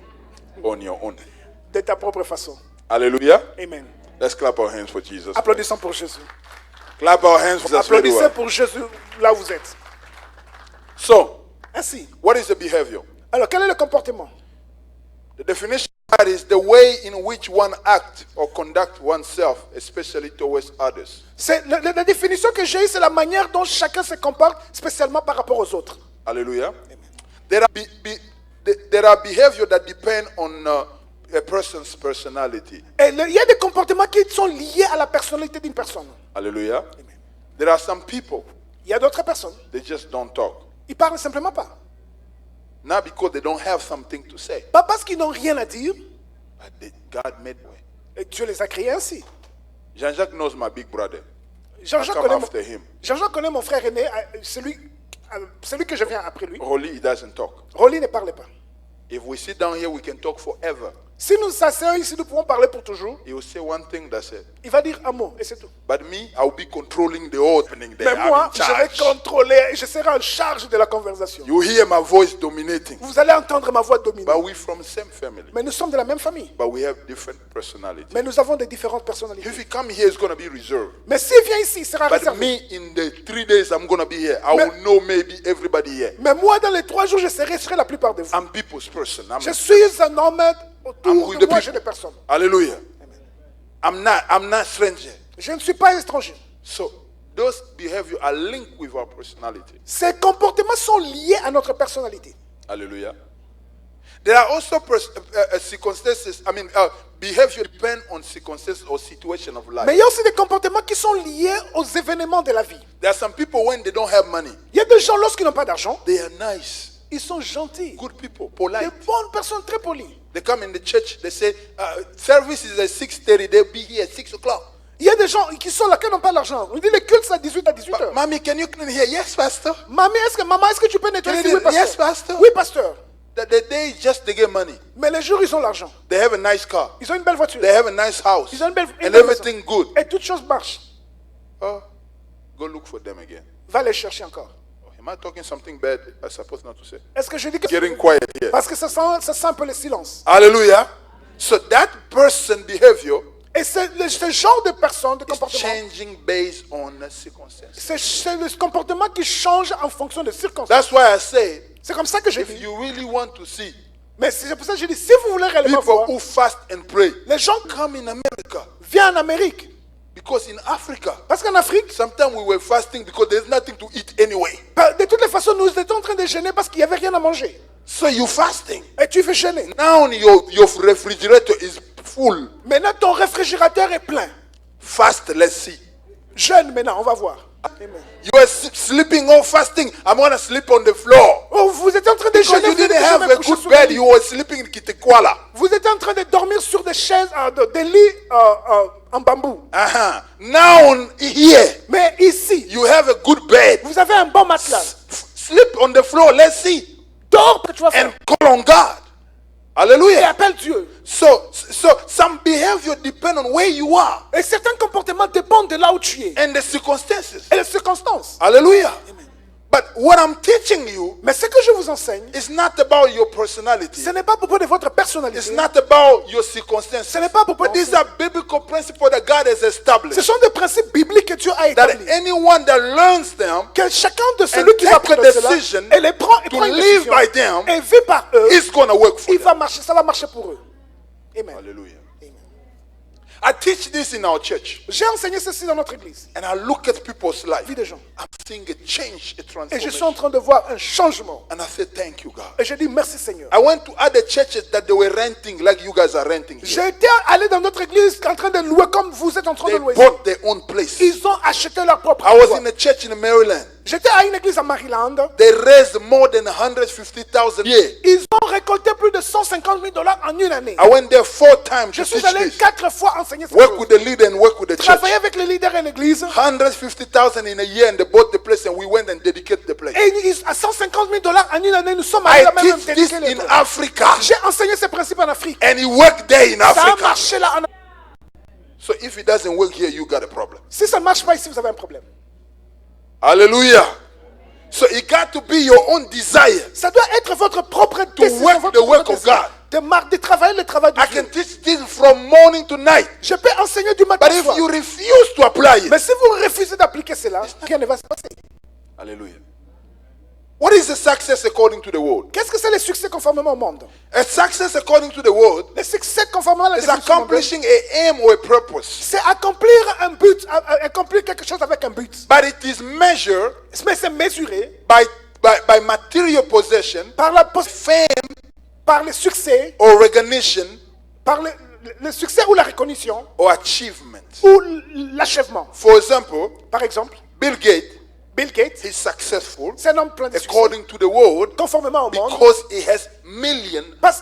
on your own. de ta propre façon. Hallelujah. Amen. Let's clap our hands for Jesus. Applaudissons pour Jésus. Clap our hands for Jesus. very Applaudissez well. pour Jésus là où vous êtes. So, Ainsi. what is the behavior? Alors, quel est le comportement? The definition of that is the way in which one acts or conduct oneself, especially towards others. C'est la définition que j'ai eue, c'est la manière dont chacun se comporte, spécialement par rapport aux autres. Hallelujah. There are behavior that depend on a person's personality. Et il y a des comportements qui sont liés à la personnalité d'une personne. Hallelujah. There are some people, Il y a d'autres personnes, they just don't talk. ils parlent simplement pas. Not because they don't have something to say, Pas parce qu'ils n'ont rien à dire, but God made way. et Dieu les a créés ainsi. Jean-Jacques knows my big brother. Jean-Jacques Come connaît, mon- after him. Jean-Jacques connaît mon frère aîné, celui que je viens après lui. Holy, he doesn't talk. Rolly ne parle pas. If we sit down here, we can talk forever. Si nous nous asseyons ici, nous pouvons parler pour toujours. He will say one thing, that's it. Il va dire un mot et c'est tout. But me, I will be controlling the whole thing there. Mais I'm moi, in je vais charge. contrôler, je serai en charge de la conversation. You hear my voice dominating. Vous allez entendre ma voix dominer. But we from the same family. Mais nous sommes de la même famille. But we have different personalities. Mais nous avons des différentes personnalités. If he come here, it's going to be reserved. Mais s'il vient ici, il sera But réservé. me, in the 3 days I'm going to be here, I will know maybe everybody here. Mais moi, dans les 3 jours, je serai la plupart de vous. I'm people's person. Je suis un homme I'm autour with de the moi, people. j'ai des personnes. Hallelujah. I'm not stranger. Je ne suis pas étranger. So those behavior are linked with our personality. Ces comportements sont liés à notre personnalité. Hallelujah. There are also circumstances, behavior depend on circumstances or situation of life. Mais il y a aussi des comportements qui sont liés aux événements de la vie. There are some people when they don't have money, Il y a des gens, lorsqu'ils n'ont pas d'argent, they are nice, ils sont gentils. good people, Des polite. bonnes personnes très polies. They come in the church, they say, service is at 6:30, they'll be here at 6 o'clock. Il y a des gens qui sont là, qui n'ont pas d'argent. On dit le culte, c'est à 18 à 18 heures. Mommy, can you clean here? Yes, pastor. Maman, est-ce que tu peux nettoyer? Can I Oui, do it? Yes, pasteur. pastor. Oui, pasteur. The day just they get money. Mais les jours, ils ont l'argent. They have a nice car. Ils ont une belle voiture. They have a nice house. Ils ont une belle, And everything good. Et toutes choses marchent. Oh, go look for them again. Va les chercher encore. Oh, am I talking something bad I'm supposed not to say? Est-ce que je dis que... Getting quiet here. Parce que ça sent un peu le silence. Hallelujah. So that person behavior Et c'est ce genre de personne, de is comportement, changing based on circumstances. c'est le comportement qui change en fonction des circonstances. That's why I say, C'est comme ça que je if dis. you really want to see Mais c'est pour ça que je dis, si vous voulez réellement people voir, who fast and pray, les gens come in America. viennent en Amérique. Because in Africa, Parce qu'en Afrique, sometimes we were fasting because there's nothing to eat anyway. de toutes les façons, nous étions en train de gêner parce qu'il n'y avait rien à manger. So you fasting. Et tu fais gêner. Now your refrigerator is full. Maintenant, ton réfrigérateur est plein. Fast, let's see. Jeûne maintenant, on va voir. Amen. You are sleeping or fasting. I'm going to sleep on the floor. Oh, vous êtes en train de Because gêner. you Vous êtes didn't have jamais a couché good sur le bed. lit. You were sleeping in Kitekwala. Vous êtes en train de dormir sur des chaises, des lits en bambou. Uh-huh. Now here, Mais ici, you have a good bed. vous avez un bon matelas. Sleep on the floor. Let's see. Dors, que tu vas faire. And call on God. Et Hallelujah. appelle Dieu. So some behavior depend on where you are Et certains comportements dépendent de là où tu es. and the circumstances. Et les circonstances. Hallelujah. But what I'm teaching you Mais ce que je vous enseigne, is not about your personality. ce n'est pas à propos de votre personnalité. It's not about your circumstances. Ce n'est pas à propos de These are biblical principles that God has Ce established. sont des principes bibliques que Dieu a that établi anyone that learns them que chacun de celui qui take va prendre the cela decision et les prend, et to prend une live décision by them et vit par eux, is going to work for il them. va marcher, ça va marcher pour eux. Amen. Hallelujah. Amen. I teach this in our church, J'ai enseigné ceci dans notre église, and I look at people's life. vie des gens. I'm seeing a change, a Et je suis transformation. en train de voir un changement. And I say, thank you, God. Et je dis merci Seigneur. I went to other churches that they were renting like you guys are renting here. J'ai été allé dans notre église en train de louer comme vous êtes en train They de louer. bought their own place. Ils ont acheté leur propre I was endroit. in a church in Maryland. J'étais à une église à Maryland. They raised more than 150,000 a year. Ils ont récolté plus de 150 000 $ en une année. I went there 4 times Je to suis teach allé this. 4 fois enseigner cette Work chose. with the leader and work with the church. Travailler avec les leaders et l'église. 150,000 in a year, and they bought the place, and we went and dedicated the place. Et à 150 000 $ en une année, nous sommes allés I là-bas même teach this dédiquer les in choses. Africa, J'ai enseigné ces principes en Afrique. and he worked there in Ça a Africa. marché là. So if it doesn't work here, you got a problem. Si ça ne marche pas ici, vous avez un problème. Hallelujah. So it got to be your own desire. Ça doit être votre propre décision, work votre the work propre of God. de travailler le travail de I Dieu. can teach this from morning to night. Je peux enseigner du matin But au if soir. you refuse to apply Mais it, si vous refusez d'appliquer cela, rien ne va se passer. hallelujah. What is a success according to the world? Qu'est-ce que c'est le succès conformément au monde? A success according to the world Le succès conformément à la is définition mondiale, accomplishing an aim or a purpose. c'est accomplir un but, accomplir quelque chose avec un but. But it is measured Mais c'est mesuré by material possession, par la fame, par le succès, or recognition, par le succès ou la reconnaissance or achievement. ou l'achèvement. For example, Par exemple, Bill Gates Bill Gates, is successful c'est un homme plein de succès, according to the world conformément au monde, because he has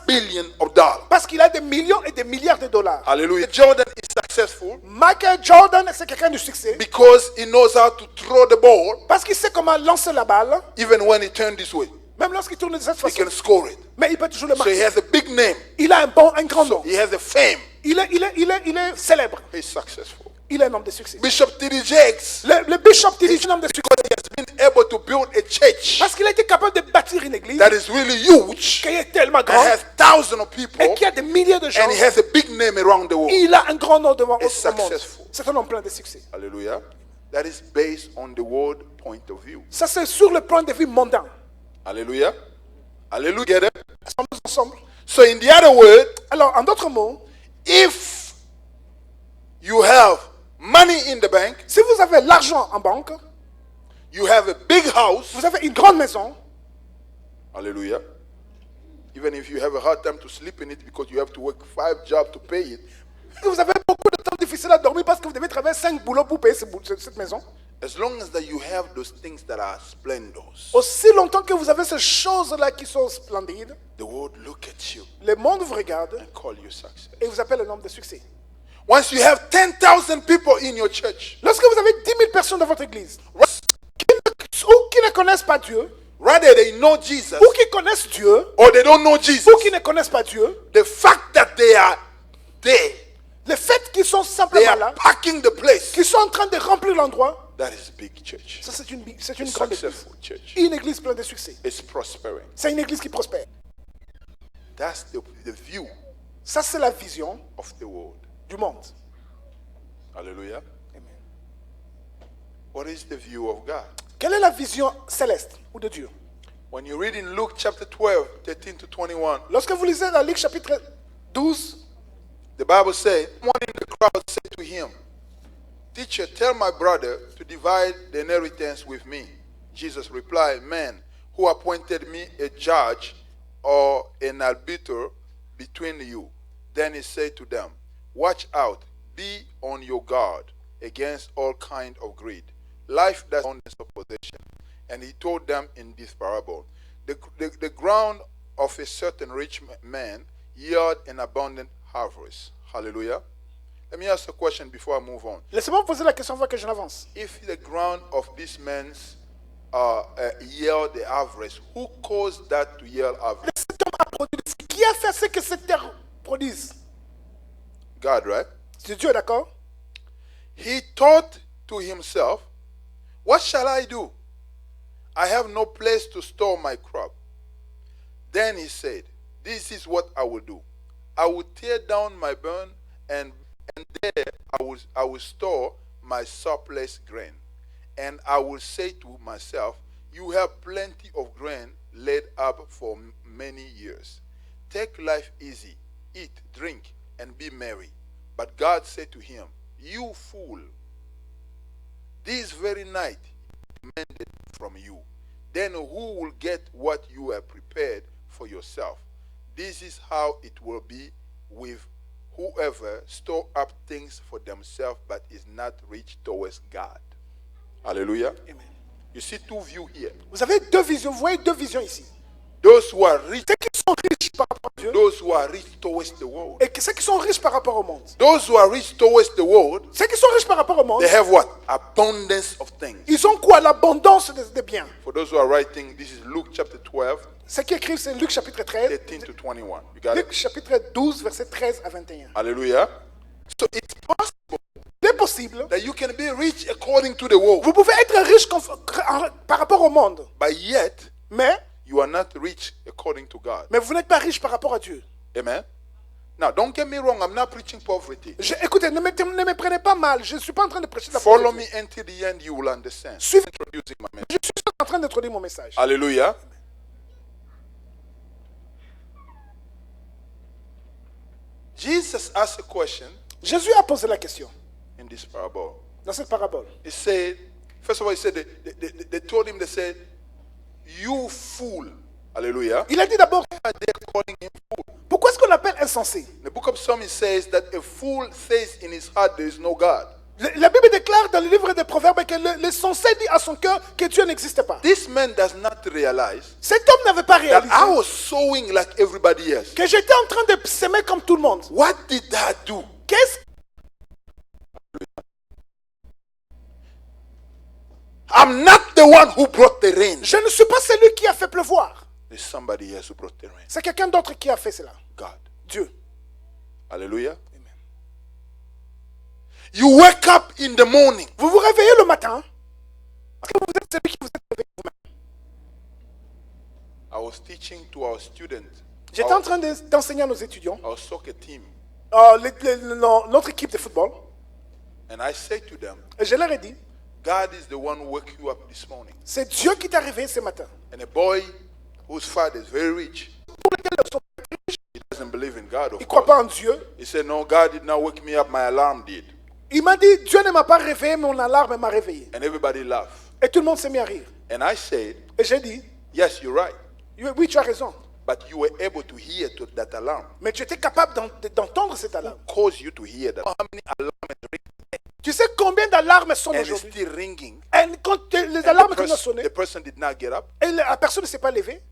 billion of dollars. parce qu'il a des millions et des milliards de $. Hallelujah. Jordan is successful Michael Jordan, c'est quelqu'un de succès, because he knows how to throw the ball parce qu'il sait comment lancer la balle, even when he turns this way. même lorsqu'il tourne de cette He façon. can score it. Mais il peut toujours le So he marquer. has a big name. Il a un grand nom. He has a fame. Il est célèbre. He's successful. Il est un homme de succès. Bishop T.D. Jakes, Le bishop dit est un homme de succès because he has been able to build a church parce qu'il a été capable de bâtir une église that is really huge qui est tellement and grande has thousands of people, et qui a des milliers de gens. and he has a big name around the world. Il a un grand nom devant Is au monde. successful. C'est un homme plein de succès. Hallelujah. That is based on the world point of view. Ça, c'est sur le point de vue mondain. Hallelujah. Hallelujah. Get it? Sommes ensemble. So in the other word, Alors, en d'autres mots, if you have money in the bank, si vous avez l'argent en banque, you have a big house. vous avez une grande maison, Hallelujah. Even if you have a hard time to sleep in it because you have to work 5 jobs to pay it, que vous avez beaucoup de temps difficile à dormir parce que vous devez travailler 5 boulots pour payer cette maison, as long as that you have those things that are splendors, aussi longtemps que vous avez ces choses-là qui sont splendides, the world look at you le monde vous regarde and call you success. et vous appelle un homme de succès. Once you have 10,000 people in your church, Lorsque vous avez 10 000 personnes dans votre église, ou qui ne connaissent pas Dieu, rather they know Jesus ou qui connaissent Dieu, or they don't know Jesus, ou qui ne connaissent pas Dieu, the fact that they are there, le fait qu'ils sont they simplement are là, packing the place, qu'ils sont en train de remplir l'endroit, that is big church. ça c'est une A grande église. successful church. Une église pleine de succès. It's prospering. C'est une église qui prospère. That's the view Ça c'est la vision of the world. du monde. Hallelujah. Amen. What is the view of God? Quelle est la vision céleste ou de Dieu? When you read in Luke chapter 12, 13 to 21, Lorsque vous lisez dans Luc chapitre 12, the Bible says, one in the crowd said to him, Teacher, tell my brother to divide the inheritance with me. Jesus replied, Man, who appointed me a judge or an arbiter between you? Then he said to them, Watch out, be on your guard against all kind of greed. Life does not of possession. And he told them in this parable, the ground of a certain rich man yield an abundant harvest. Hallelujah. Let me ask a question before I move on. laissez-moi vous poser la question avant que je n'avance. If the ground of this man's yield the harvest, who caused that to yield harvest? Cet homme a produit des fruits. Qui a fait ce que cette terre produise? God, right? C'est Dieu, d'accord? He thought to himself, what shall I do? I have no place to store my crop. Then he said, this is what I will do. I will tear down my barn and there I will store my surplus grain, and I will say to myself, you have plenty of grain laid up for many years. Take life easy, eat, drink, and be merry. But God said to him, you fool, this very night demanded from you. Then who will get what you have prepared for yourself? This is how it will be with whoever store up things for themselves but is not rich towards God. Hallelujah. Amen. You see two views here. Vous avez deux visions. Vous voyez deux visions ici. Those who are rich, Ceux qui sont riches par rapport à Dieu those who are rich towards the world. et ceux qui sont riches par rapport au monde. Those who are rich towards the world, Ceux qui sont riches par rapport au monde, they have what? Abundance of things. ils ont quoi? L'abondance des biens. For those who are writing, this is Luke chapter 12, Ce qui écrivent, c'est Luc chapitre 13. 13 to 21. You got Luc it? chapitre 12, verset 13 à 21. Hallelujah. So it's possible Il est possible. that you can be rich according to the world, Vous pouvez être riche par rapport au monde, but yet mais you are not rich according to God. vous n'êtes pas riche par rapport à Dieu. Amen. Now, don't get me wrong, I'm not preaching poverty. Écoutez, ne me prenez pas mal. Je ne suis pas en train de prêcher la Follow pauvreté. me until the end, you will understand. Suivez. Introducing my message. Je suis en train d'introduire mon message. Hallelujah. Jesus asked a question Jésus a posé la question in this parable. dans cette parabole. He said, first of all, he said, they told him, they said, you fool. Hallelujah. Il a dit d'abord, Why are they calling him fool? pourquoi est-ce qu'on l'appelle insensé? The book of Psalms says that a fool says in his heart there is no God. La Bible déclare dans le livre des Proverbes que l'insensé dit à son cœur que Dieu n'existe pas. This man does not realize Cet homme n'avait pas that réalisé I was sowing like everybody else. que j'étais en train de s'aimer comme tout le monde. What did I do? Qu'est-ce I'm not the one who brought the rain. Je ne suis pas celui qui a fait pleuvoir. There's somebody else who brought the rain. C'est quelqu'un d'autre qui a fait cela. God. Dieu. Hallelujah. You wake up in the morning. Vous vous réveillez le matin. Parce que vous êtes celui qui vous êtes réveillé vous-même. I was teaching to our students, J'étais en train d'enseigner à nos étudiants, our soccer team, notre équipe de football, and I said to them, et je leur ai dit, God is the one who woke you up this morning. c'est Dieu qui t'a réveillé ce matin. And a boy whose father is very rich, he doesn't believe in God, Il of ne croit course. pas en Dieu. He said, no, God did not wake me up, my alarm did. Il m'a dit, Dieu ne m'a pas réveillé, mon alarme m'a réveillé. And everybody laughed. Et tout le monde s'est mis à rire. And I said, Et j'ai dit, yes, you're right. oui, tu as raison. But you were able to hear that alarm. Mais tu étais capable d'entendre cette alarme. Caused you to hear that. How many alarms ring Tu sais combien d'alarmes sonnent and it's aujourd'hui? still ringing? Et quand les And alarmes qui ont sonné, the person did not get up. et la personne ne s'est pas levée,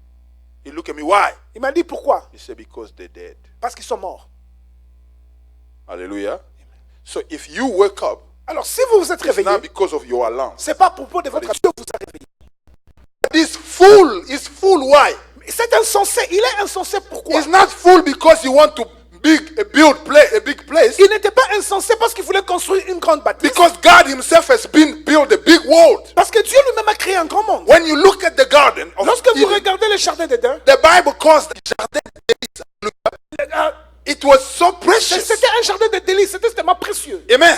He looked at me, why? il m'a dit pourquoi? He said, because they're dead. Parce qu'ils sont morts. Hallelujah. So if you wake up, Alors si vous vous êtes it's not réveillé, because of your alarm. c'est pas pour de votre Dieu vous a réveillé. This fool is fool. Why? C'est insensé. Il est insensé pourquoi? He's not fool because he want to build a big place. Il n'était pas insensé parce qu'il voulait construire une grande bâtisse. Because God himself has been built a big world. Parce que Dieu lui-même a créé un grand monde. When you look at the garden of Lorsque vous Eden, regardez le jardin d'Éden, the Bible calls the jardin d'Éden. It was so precious. c'était un jardin de délices, c'était tellement précieux. Amen.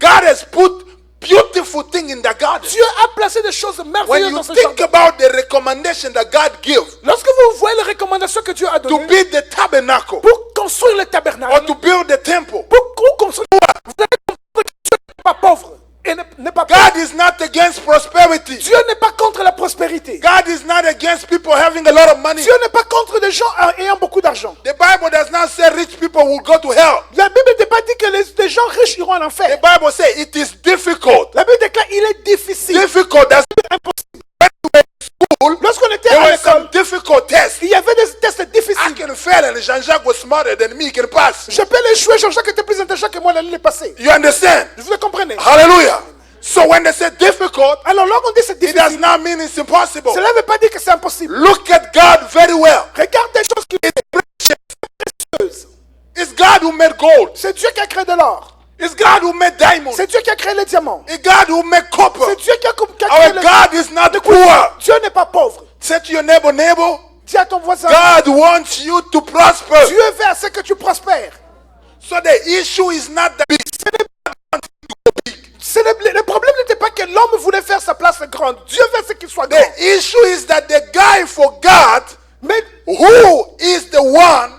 God has put beautiful things in the garden. Dieu a placé des choses When merveilleuses you dans ce think jardin. about the recommendation that God gives Lorsque vous voyez les recommandations que Dieu a to données build the tabernacle pour construire le or tabernacle, to build the temple, pour construire, vous allez comprendre que Dieu n'est pas pauvre et n'est pas pauvre. God is not against prosperity. Dieu n'est pas contre la prospérité. God is not against people having a lot of money. Dieu n'est pas contre des gens ayant beaucoup d'argent. The Bible does not say rich people will go to hell. La Bible ne dit pas dit que les gens riches iront en The enfer. Bible says it is difficult. La Bible déclare il est difficile. Difficult. That's Impossible. when you were in school. Lorsqu'on était There à were some l'école, difficult tests. il y avait des tests I difficiles. can fail, and Jean-Jacques was smarter than me. He can pass. Je peux les jouer, Jean-Jacques était plus intelligent que moi, il allait les passer. You understand? Vous le comprenez? Hallelujah. So when they say difficult, Alors lorsqu'on dit c'est it does difficile, not mean it's impossible. cela ne veut pas dire que c'est impossible. Look at God very well. Regarde des choses qui sont précieuses. It's God who made gold. C'est Dieu qui a créé de l'or. It's God who made diamonds. C'est Dieu qui a créé les diamants. It's God who made copper. C'est Dieu qui a créé Our le... God is not poor. Dieu n'est pas pauvre. Say to your neighbor, Dis à ton voisin, God wants you to prosper. Dieu veut à ce que tu prospères. So the issue is not that big. Ce Le problème n'était pas que l'homme voulait faire sa place grande. Dieu veut ce qu'il soit grand. The issue is that the guy forgot Mais, who is the one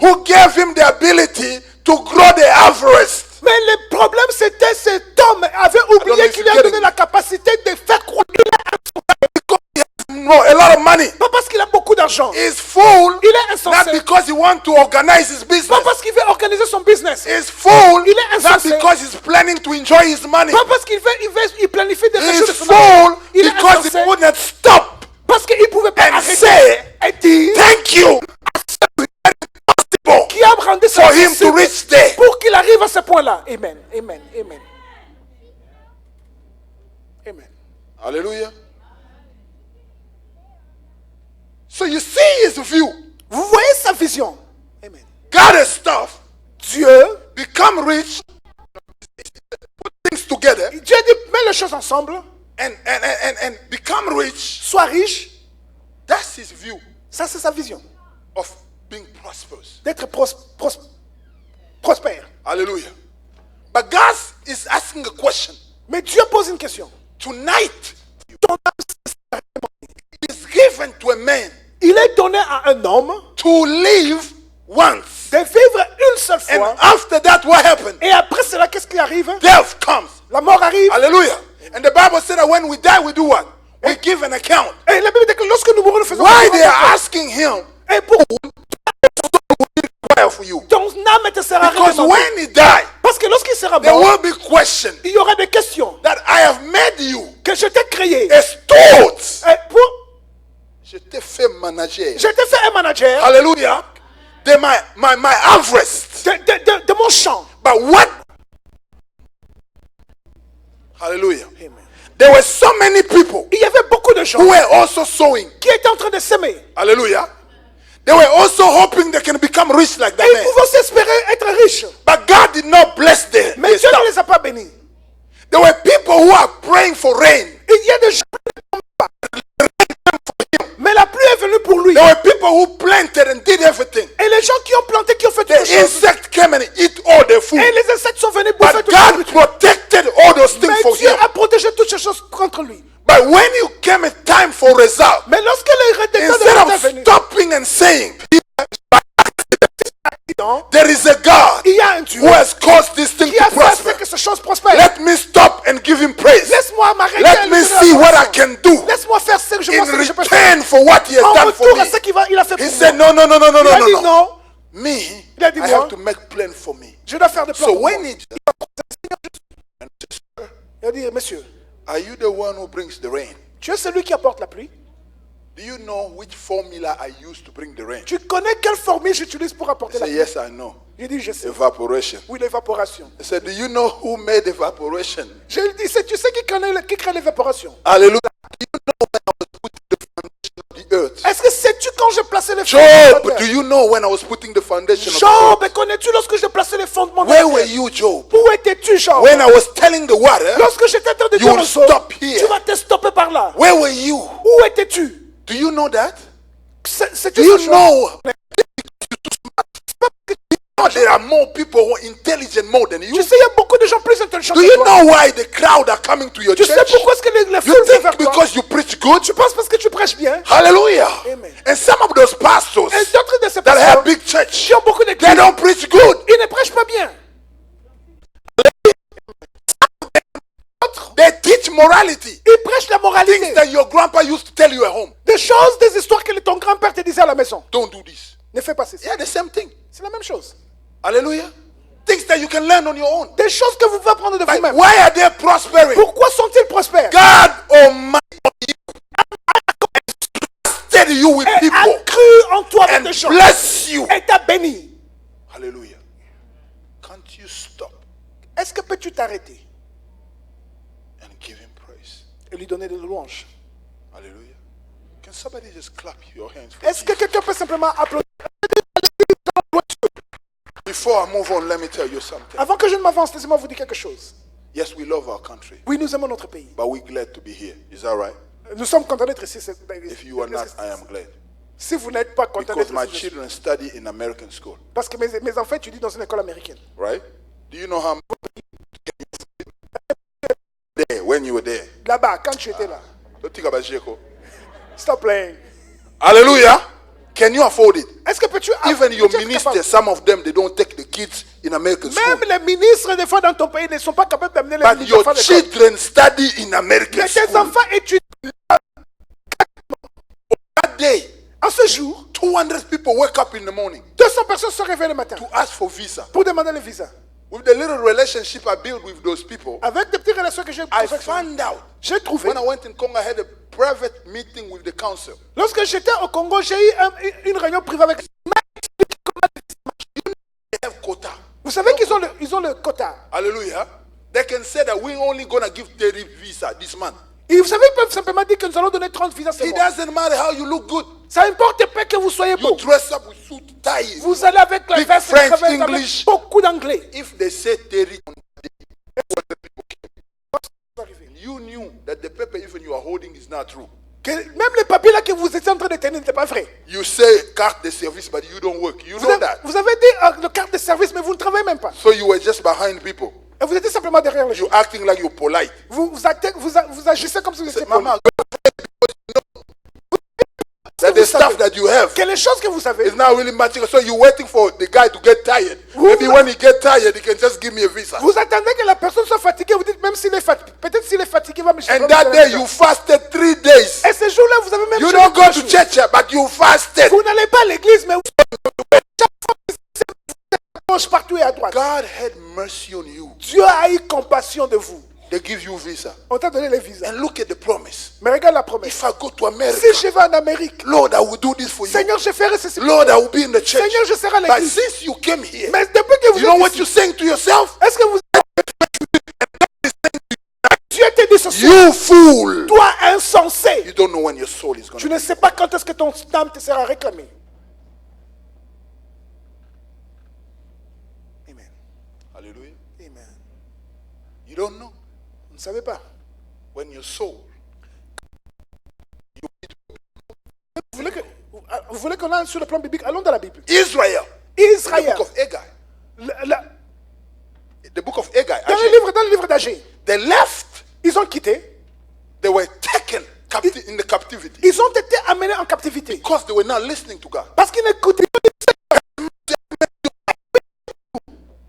who gave him the ability to grow the harvest. mais le problème, c'était cet homme avait don't know oublié if qu'il you lui a get donné it. la capacité de faire croître. No, a lot of money. Pas parce qu'il a beaucoup d'argent. He's fool Il est insensé. not because he wants to organize his Pas business. parce qu'il veut organiser son business. He's fool Il est not insensé. because he's planning to enjoy his money. Pas parce il planifie des He's choses de son argent. fool Il est because he insensé. wouldn't stop Parce qu'il ne pouvait pas and arrêter say et dire thank you qui a rendu ça for him to possible reach there. pour qu'il arrive à ce point-là. Amen. Amen. Amen. Amen. Hallelujah. So you see his view. Vous voyez sa vision. Amen. God is stuff. Dieu, Become rich. Put things together Dieu dit, mets les choses ensemble, and become rich. sois riche. That's his view Ça, c'est sa vision. of being prosperous. D'être prospère. Hallelujah. But God is asking a question. Mais Dieu pose une question. Tonight, it is given to a man Il est donné à un homme to live once. de vivre une seule And fois. after that, what happened? Et après cela, qu'est-ce qui arrive? Death comes. La mort arrive. Hallelujah. And the Bible said that when we die, we do what? We give an account. Et la Bible dit que lorsque nous mourons, nous faisons Why un they are compte. asking him, Et pour why for you? ton âme te sera Because redemandée. when he died, Parce que lorsqu'il sera there mort, will be question il y aura des questions. that I have made you Que je t'ai créé. a steward. Et pour, Je t'ai fait manager. je t'ai fait un manager Hallelujah. They my harvest. de mon champ. But what? Hallelujah. Amen. There were so many people Il y avait beaucoup de gens who were also sowing. qui étaient en train de s'aimer. Hallelujah. They were also hoping they can become rich like that Et ils man. pouvaient s'espérer être riches. But God did not bless them. Mais Dieu ne les a pas bénis. There were people who are praying for rain. Il y a des gens qui ne tombent pas. Mais la pluie est venue pour lui. There were people who planted and did everything. Et les gens qui ont planté, qui ont fait toutes The les choses. insect came and eat all the food. Et les insectes sont venus bouffer But toutes les God choses. protected all those things Mais for Dieu him. a protégé toutes ces choses contre lui. But when you came a time for result, Mais lorsque les rédacteurs de instead l'État of est venu, stopping and saying, non, there is a God il y a un Dieu who has caused this thing qui to a fait prosper. que ces choses prospèrent. Let me stop and give him praise. Laisse-moi m'arrêter. Let et me lui donner see la what I gloire. can do Laisse-moi faire ce que je pense in que je peux faire. return for what he has En done for retour me. à ce qu'il a fait He pour said, moi. no, no, no, no, no, Il a no, dit no, no. non, Me, Il a dit I moi. have to make plan for me. je dois faire des plans So pour moi. when it, Il a dit, monsieur, are you the one who brings the rain? tu es celui qui apporte la pluie. Do you know which formula I use to bring the rain? Tu connais quelle formule j'utilise pour I apporter la said, pluie? yes, I know. Je dis, je sais. Evaporation. Oui, l'évaporation. I said, do you know who made evaporation? Je lui dis, tu sais qui crée l'évaporation? Hallelujah. Do you know when I was putting the foundation of the earth? Est-ce que sais-tu quand j'ai placé les Job, fondements de do la you know when I was putting the foundation of the Job, earth? connais-tu lorsque j'ai placé les fondements de Where la were terre? you, Job? Où étais-tu, Job? When I was telling the water, Lorsque j'étais en train de you dire will aux eaux, stop here. tu vas te stopper par là. Where were you? Où étais-tu? Do you know that? C'est Do you know? There are more people who are intelligent more than you. Tu sais, il y a beaucoup de gens plus intelligents Do que you toi. know why the crowd are coming to your Tu sais church? pourquoi est-ce que les You foules viennent think vers toi? because you preach good? Tu penses parce que tu prêches bien? Hallelujah. Amen. And some of those pastors Et d'autres de ces that pasteurs have big church, qui ont beaucoup they d'églises, don't preach good. ils ne prêchent pas bien. They teach morality. Ils prêchent la Things moralité. that your grandpa used to tell you at home. Des choses, des histoires que ton grand-père te disait à la maison. Don't do this. Ne fais pas ceci. Yeah, the same thing. C'est la même chose. Hallelujah. Things that you can learn on your own. Des choses que vous pouvez apprendre de Like, vous-même. why are they prospering? Pourquoi sont-ils prospères? God Almighty trusted you with Et a people cru en toi avec and des gens. bless you. Et t'a béni. Hallelujah. Can't you stop Est-ce que peux-tu t'arrêter and give him praise? et lui donner des louanges? Hallelujah. Can somebody just clap your hands for Est-ce que Jesus? quelqu'un peut simplement applaudir? Before I move on, let me tell you something. Avant que je ne m'avance, laissez-moi vous dire quelque chose. Yes, we love our country, Oui, nous aimons notre pays. but we're glad to be here. Is that right? Nous sommes contents d'être ici. If you are not, I am glad. Si vous n'êtes pas content Because d'être my ici, children study in American school, parce que mes enfants étudient dans une école américaine. right? Do you know how when you were there. Là-bas, quand tu étais là. Stop playing. Hallelujah. Can you afford it? Est-ce que peux-tu Even your peux-tu être ministers, capable? some of them, they don't take the kids in American Même school. les ministres, des fois, dans ton pays, ne sont pas capables d'amener But les your enfants à l'école. children study in American Mais tes school. enfants étudient. That day, En ce jour, 200 people wake up in the morning 200 personnes se réveillent le matin to ask for visa. pour demander le visa. With the little relationship I built with those people, Avec des petites relations que j'ai I avec found out j'ai trouvé. when I went in Congo, I had a private meeting with the council. Lorsque j'étais au Congo, j'ai eu une réunion privée avec. They have quota. Vous savez qu'ils ont le quota. Hallelujah. They can say that we're only going to give 30 visa this month. Et vous savez, ils peuvent simplement dire que nous allons donner 30 visas. It doesn't matter how you look good. Ça importe pas que vous soyez You beau. dress up with suit, tie. Vous allez avec la Big veste et French, travailler avec English. beaucoup d'anglais. If they say 30, you knew that the paper even you are holding is not true. Que même les papiers là que vous étiez en train de tenir n'étaient pas vrais. You say carte de service, but you don't work. You know that. Vous avez dit le carte de service, mais vous ne travaillez même pas. So you were just behind people. Et vous étiez simplement derrière les gens. You acting like you're polite. Vous agissez comme si vous étiez poli. Mama, that the stuff that you have Que les choses que vous avez, is not really matching. So you're waiting for the guy to get tired. Maybe when he get tired, he can just give me a visa. vous attendez que la personne soit fatiguée. Vous dites même s'il est fatigué, peut-être s'il est fatigué, il va me chercher. And that day you fasted 3 days. Et ce jour-là, vous avez même You jeûné don't go 3 to jours. church, but you fasted. Vous n'allez pas à l'église, mais vous mange partout et à droite. God had mercy on you. Dieu a eu compassion de vous. They give you visa. On t'a donné les visas. And look at the promise. Mais regarde la promesse. If I go to America, Si je vais en Amérique, Lord, I will do this for you. Seigneur, je ferai ceci. Lord, I will be in the church. Seigneur, je serai à But l'église. since you came here, Mais depuis que vous you know what êtes you're ici, saying to yourself? est-ce que vous Dieu te dit ce soir, You fool. toi insensé, You don't know when your soul is going tu to ne sais pas quand est-ce que ton âme te sera réclamée. Amen. Hallelujah. Amen. You don't know Vous ne savez pas. when your soul. Vous voulez qu'on aille sur le plan biblique? Allons dans la Bible. Israel. The Israël. book of Haggai. Dans The book of Haggai. le livre d'Agé, They left. ils ont quitté. They were taken in the captivity Ils ont été amenés en captivité. because they were not listening to God. Parce qu'ils n'écoutaient pas.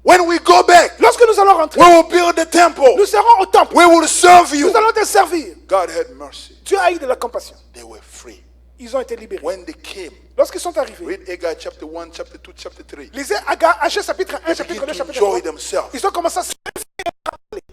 When we go back, Lorsque nous allons rentrer, we will build the temple. nous serons au temple. We will serve you. Nous allons te servir. God had mercy. Dieu a eu de la compassion. They were free. Ils ont été libérés. When they came, Lorsqu'ils sont arrivés, read Haggai chapter 1, chapter 2, chapter 3. lisez Agé chapitre 1, They chapitre begin 2, to chapitre enjoy 3. themselves. Ils ont commencé à se parler.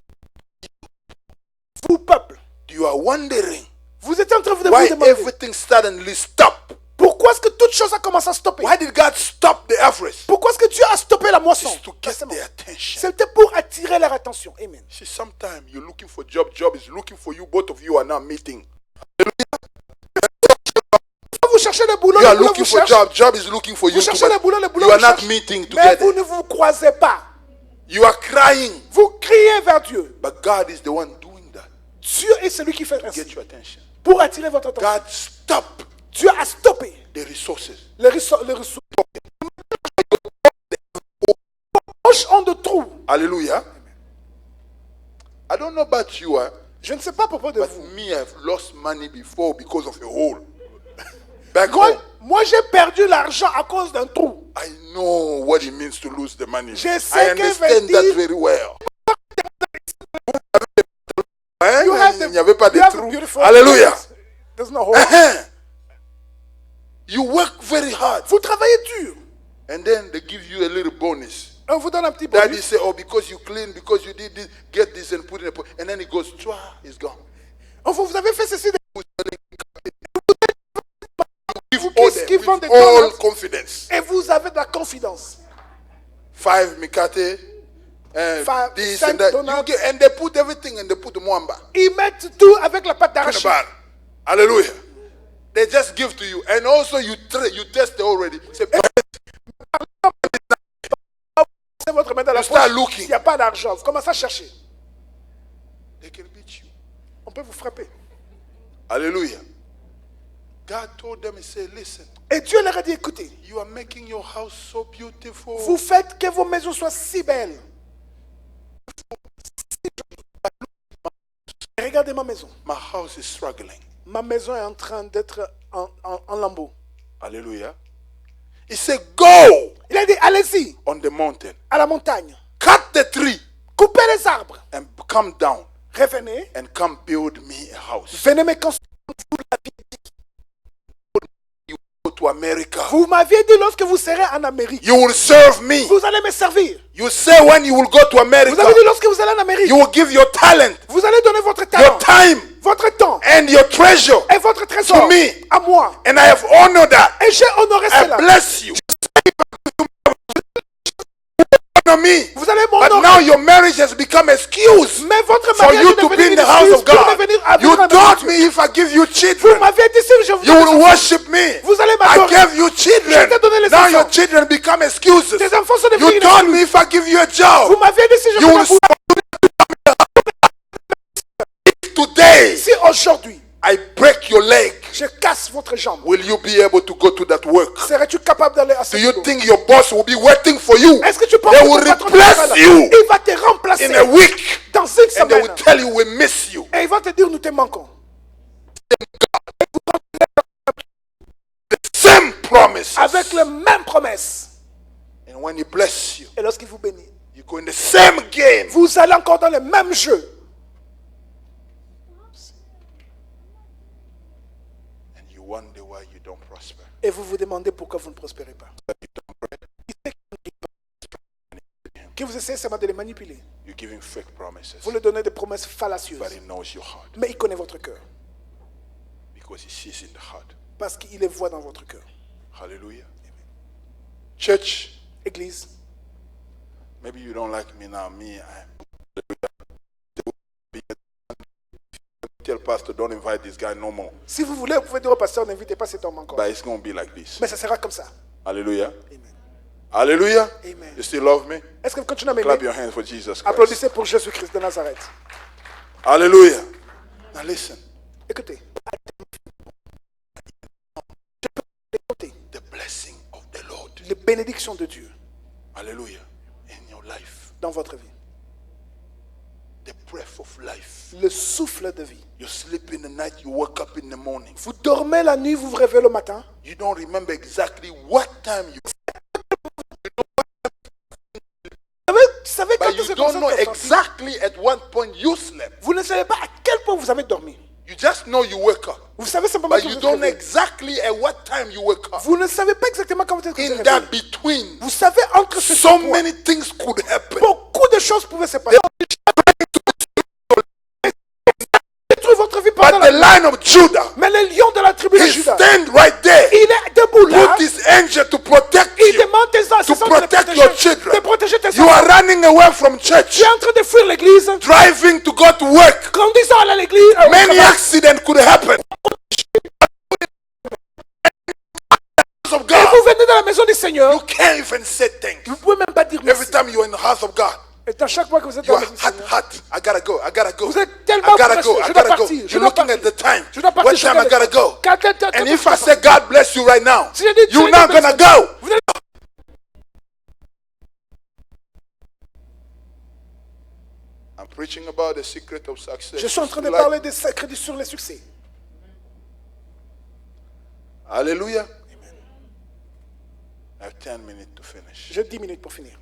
Vous, peuple, You are wondering vous êtes en train de why vous demander everything suddenly stopped. pourquoi est-ce que toute chose a commencé à stopper? Why did God stop the harvest? Pourquoi est-ce que Dieu a stoppé la moisson? It's to get their attention. C'était pour attirer leur attention. Amen. See, sometimes you're looking for job is looking for you. Both of you are not meeting. Quand vous cherchez le boulot, You are le boulot looking vous for cherche. job is looking for you. Vous too, cherchez le but boulot you are vous not cherche. meeting Mais together. vous ne vous croisez pas. You are crying, Vous criez vers Dieu. but God is the one doing that. Dieu est celui qui fait Get ainsi. your attention. Pour attirer votre attention. God stopped Dieu a stoppé the resources. les ressources. Poches ont de trous. Hallelujah. I don't know about you, Je ne sais pas à propos de but vous. me, I've lost money before because of a hole. Back home, Moi j'ai perdu l'argent à cause d'un trou. I know what it means to lose the money. Je I sais que understand veut that dire- very well. You have the- Il n'y avait pas de you have trou. beautiful Alléluia. hands. There's no hole. You work very hard, Vous travaillez dur. and then they give you a little bonus. On vous donne un petit Daddy bonus. say, oh, because you clean, because you did this, get this and put it in a pot. And then it goes, twa, it's gone. Vous avez fait ceci. Give qui- all, them, qui font with des all donuts. confidence. Et vous avez de la confidence. 5 mikate, and Five, this 5 and that. donuts. You get, and they put everything and they put the mwamba Ils mettent tout avec la pâte in the d'arachide. bar. Hallelujah. They just give to you. And also you test it already. Say, C'est votre main dans la You start poche. looking. Il n'y a pas d'argent. Vous commencez à chercher. they can beat you. On peut vous frapper. Hallelujah. God told them, he said, listen, Et Dieu leur a dit, écoutez, you are making your house so beautiful. vous faites que vos maisons soient si belles. Regardez regardez ma maison. My house is struggling. Ma maison est en train d'être en lambeaux. Hallelujah. He said, go Il a dit, allez-y, on the mountain. à la montagne. Cut the tree Coupez les arbres. and come down Revenez. and come build me a house. Venez me construire. Go to America. Vous m'aviez dit lorsque vous serez en Amérique, You will serve me. vous allez me servir. You say when you will go to Vous America, avez dit lorsque vous allez en Amérique, you will give your talent, vous allez donner votre your talent, time, votre temps and your treasure et votre trésor to me. à moi. And I have honored that. Et j'ai honoré I cela. bless you. Honor me. Vous allez But m'honorer. now your marriage has become excuse Mais votre for mariage you est to be devenu in une the house excuse of pour God. devenir avec You la taught maison. me if I give you Vous children, m'aviez dit si je vous you will worship me. Vous allez I m'adorer. gave you children. Je t'ai donné les Now enfants. your children become excuses. Tes enfants sont devenus You une told excuse. me if I give you a Vous job, m'aviez dit si je you vous will avoue. today Si aujourd'hui I break your leg. je casse votre jambe, Will you be able to go to that work? serais-tu capable d'aller à ce Do you boulot? think your boss will be waiting for you Est-ce que tu penses They que will ton patron replace sera là? you Il va te remplacer in a week dans une and they semaine will tell you we miss you? et il va te dire nous te manquons. Same promise. Avec les mêmes promesses. And when he bless you, Et lorsqu'il vous bénit, you go in the same game. vous allez encore dans le même jeu. And you wonder why you don't prosper. Et vous vous demandez pourquoi vous ne prospérez pas. Que vous essayez seulement de les manipuler. You're giving fake promises. Vous lui donnez des promesses fallacieuses. But he knows your heart. Mais il connaît votre cœur. Because he sees in the heart. Parce qu'il les voit dans votre cœur. Hallelujah. Church, Église, maybe you don't like me now. Tell pastor, don't invite this guy no more. si vous voulez, vous pouvez dire au pasteur, n'invitez pas cet homme encore. But it's going to be like this. Mais ça sera comme ça. Hallelujah. Amen. Hallelujah. Amen. You still love me? Est-ce que vous continuez à Clap m'aimer? your hands for Jesus Christ. Applaudissez pour Jésus-Christ de Nazareth. Hallelujah. Now listen. Écoutez. Écoutez. The blessing of the Lord. Les bénédictions de Dieu Hallelujah. In your life. dans votre vie. The breath of life. Le souffle de vie. You sleep in the night, you wake up in the morning. Vous dormez la nuit, vous vous réveillez le matin. You don't remember exactly what time you Vous savez quand but you est-ce que don't know vous êtes sorti. exactly at what point you slept. Vous ne savez pas à quel point vous avez dormi. You just know you wake up. Vous savez simplement But que you vous êtes don't know réveillé. exactly at what time you wake up. Vous ne savez pas exactement quand vous êtes In réveillé. that between, Vous savez entre ce so point, many things could happen. beaucoup de choses pouvaient se passer. Détruire votre vie pendant But the la Lion of Judah, Mais le lion de la tribu de he Judas, stand right there. il est debout là. Put his angel to protect Il you. demande tes assistants de protect protéger, your children. de protéger tes You are enfants. running away from church, Tu es en train de fuir l'église, driving to go to work. grandissant à l'église. au Many travail. accidents could happen. Of Et God, vous venez dans la maison du Seigneur, you can't even say thanks. vous ne pouvez même pas dire Every merci. time you're in the house of God, Et à chaque fois que vous êtes you dans are la maison du Seigneur, hot. I gotta go. I gotta go. vous êtes tellement I gotta pressé. go. I Je dois gotta go. partir. Je You're dois looking at partir. the time. Je dois partir. What time I gotta go? And if I say God bless you right now, Si je dis, you're not gonna go. Vous allez- I'm preaching about the secret of success. Je suis en train de Like- parler des secrets sur le succès. Hallelujah. I have 10 minutes to finish. J'ai 10 minutes pour finir.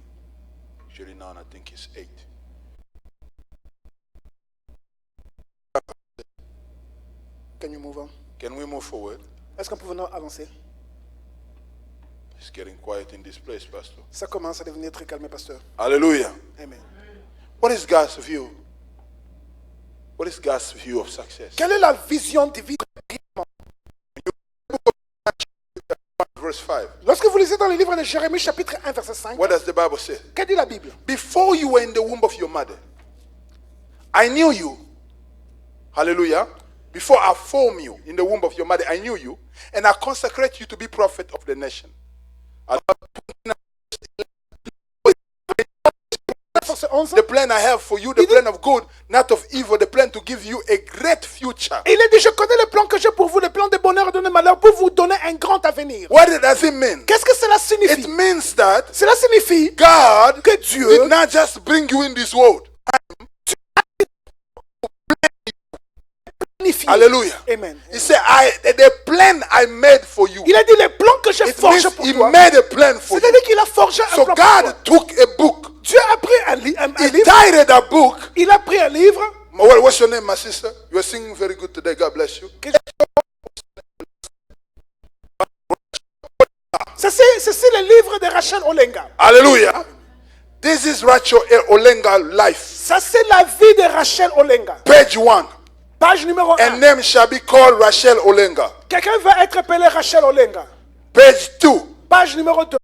Usually now I think it's 8. Can you move on? Can we move forward? Est-ce qu'on peut avancer? It's getting quiet in this place, Pastor. Ça commence à devenir très calme, pasteur. Hallelujah. Amen. What is God's view? What is God's view of success? Quelle est la vision de vie? Verse 5. Lorsque vous lisez dans le livre de Jérémie, chapitre 1, verset 5, What does the Bible say? que dit la Bible? Before you were in the womb of your mother, I knew you. Hallelujah. Before I formed you in the womb of your mother, I knew you, and I consecrate you to be prophet of the nation. Verset 11, The plan I have for you, the plan of good, not of evil, the plan to give you a great future. il est dit, je connais le plan que j'ai pour vous, le plan de bonheur et de malheur, pour vous donner un grand avenir. What does it mean? Qu'est-ce que cela It signifie? means that Cela signifie God que Dieu did not just bring you in this world. glorifié. Hallelujah. Amen. He said, the plan I made for you. Il a dit les plans que j'ai It forgés means pour he toi. made a plan for you. C'est-à-dire qu'il a forgé un So plan pour toi. God took a book. Dieu a pris un He livre. titled that book. Il a pris un livre. Well, what's your name, my sister? You are singing very good today. God bless you. C'est le livre de Rachel Olenga. Hallelujah. This is Rachel Olenga life. Ça, c'est la vie de Rachel Olenga. Page 1. Page numéro A 1. name shall be called Rachel Olenga. Quelqu'un va être appelé Rachel Olenga. Page 2. Page numéro 2.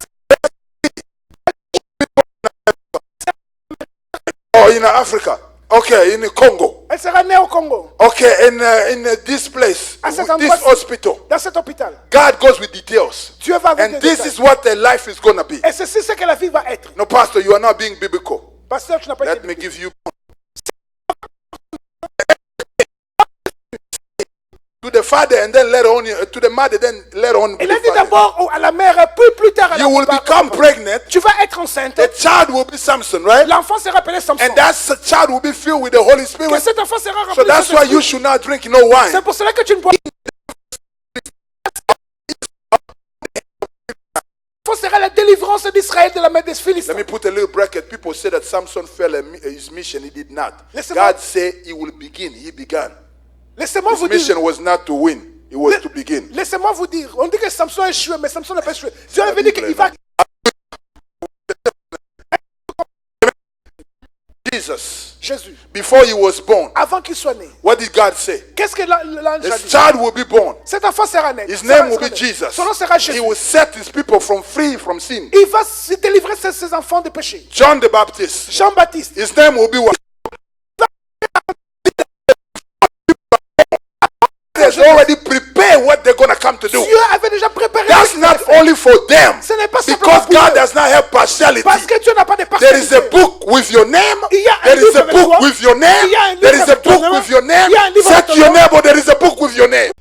Oh, in Africa. Okay, in Congo. Elle sera née au Congo. Okay, in this place, À cet this endroit, hospital. dans cet hôpital. God goes with details. Dieu va avec And des this détails. is what their life is going to be. Et ceci, c'est ce que la vie va être. No, Pastor, you are not being biblical. Pasteur, tu n'as pas Let été... me give you. To the father and then later on, to the mother, then later on. Il the a dit father. d'abord à la mère, puis plus tard à la You will papa. become pregnant. Tu vas être enceinte. The child will be Samson, right? L'enfant sera appelé Samson. And that child will be filled with the Holy Que Spirit. cet enfant sera So rempli that's de why Saint-Esprit. you should not drink no wine. C'est pour cela que tu ne bois pas. L'enfant sera la délivrance d'Israël de la main des Let Philistins. me put a little bracket. People say that Samson failed his mission. He did not. Laissez-moi- God said he will begin. He began. Laissez-moi His vous dire. mission was not to win. It was to begin. Laissez-moi vous dire. On dit que Samson a échoué, mais Samson n'a pas échoué. Dieu avait dit qu'il va. Jesus, Jésus, before he was born, avant qu'il soit né, what did God say? qu'est-ce que l'ange a This dit? child will be born. Cet enfant sera né. His Sera- name will sera be né. Jesus. Son nom sera He Jésus. will set his people free from sin. Il va se délivrer ses enfants des péchés. John the Baptist. Jean-Baptiste. His name will be what? Has already prepared what they're going to come to do. Dieu avait déjà préparé. That's ce qu'il not allait faire. only for them. Ce n'est pas simplement Because pour God eux. does not have partiality. Parce que Dieu n'a pas de There is a partialité. book with your name. Il y a un There is livre a avec book toi. with your name. Il y a un livre There is a avec ton book nom. with your name. Il y a un livre Say avec to ton your nom. neighbor, there is a book with your name.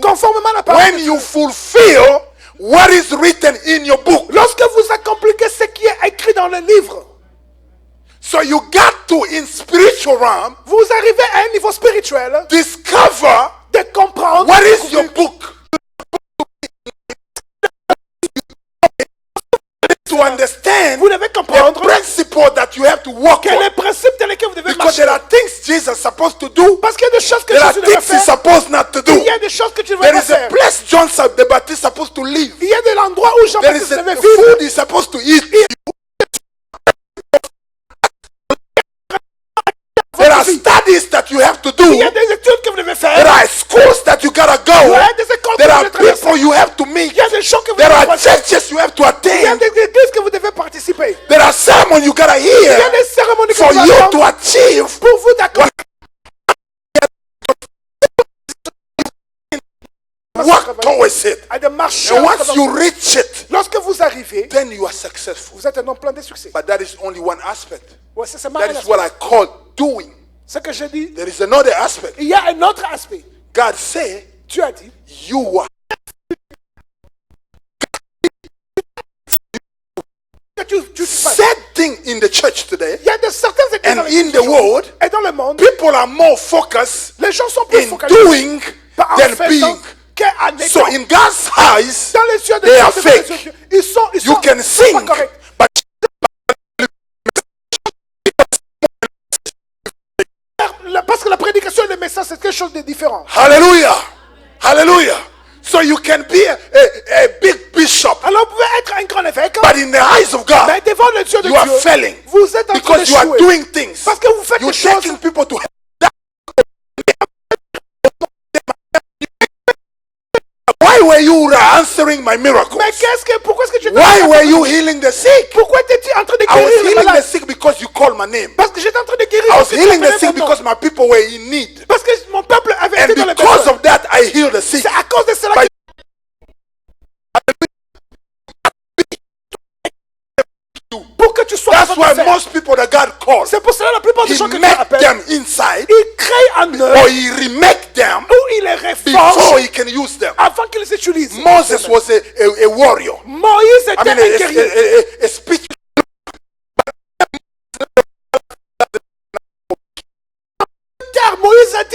Conformément à la parole. When you fulfill what is written in your book. Lorsque vous accomplissez ce qui est écrit dans le livre, So you got to, in spiritual realm, vous arrivez à un niveau spirituel discover de comprendre what is your book. To understand Vous devez the comprendre principle that you have to walk quel est on. le principe dans lequel vous devez Because marcher. there are things Jesus is supposed to do. Parce qu'il y a des choses que There are Jésus devait things he's faire. supposed not to do. Il y a des choses que tu ne devais There pas is a faire. place John the Baptist is supposed to live. Il y a de l'endroit où There Jean-Baptiste is a devait vivre. food he's supposed to eat. There are studies that you have to Il y do. a des études que vous devez faire. There are schools that you gotta Il go. y a des écoles que There vous are devez traverser. people you have to meet. Il y a des gens que vous There devez are passer. churches you have to Il y a attend. des églises que vous devez participer. There are sermons you gotta Il y a hear des cérémonies que for vous devez you attendre to achieve pour vous d'accomplir. work towards it. À de marcher. And once you reach it, Lorsque vous arrivez, then you are successful. vous êtes un homme plein de succès. But that is only one aspect. Ouais, c'est ma That is what I call doing. Ce que je dis, There is another aspect. il y a un autre aspect. God said, Tu as dit, you are. que tu fasses. Sad thing in the church today Il y a de certaines églises dans and l'église in the world, et dans le monde, people are more focused les gens sont plus in focalisés doing en than faisant being. qu'en So étant. in God's eyes, Dans les yeux de they Dieu, are devant les yeux de fake. Dieu, ils sont you can pas sing, corrects. but Parce que la prédication et le message, c'est quelque chose de différent. hallelujah, hallelujah. So you can be a big bishop, Alors vous pouvez être un grand évêque, but in the eyes of God, mais devant les yeux de you are Dieu, failing vous êtes en train because you are d'échouer. doing things. Parce que vous faites You're des choses. taking people to. Why were you answering my miracles? Mais pourquoi est-ce que tu es Why were you healing the sick? Pourquoi étais-tu en train de I was guérir les healing the malades? sick because you called my name. Parce que j'étais en train de guérir I was parce que tu healing the appelais sick mon nom. because my people were in need. Parce que mon peuple avait And été dans les because besoins. of that, I healed the sick. C'est à cause de cela By- que pour que tu sois That's en why train de faire. most people that God called, C'est pour cela la plupart des He gens que Dieu make appelle, them inside il crée en eux or He remake them où il les before réforme He can use them. avant qu'ils les utilisent. Moses was a warrior. Moïse I était mean, un guerrier. a speech.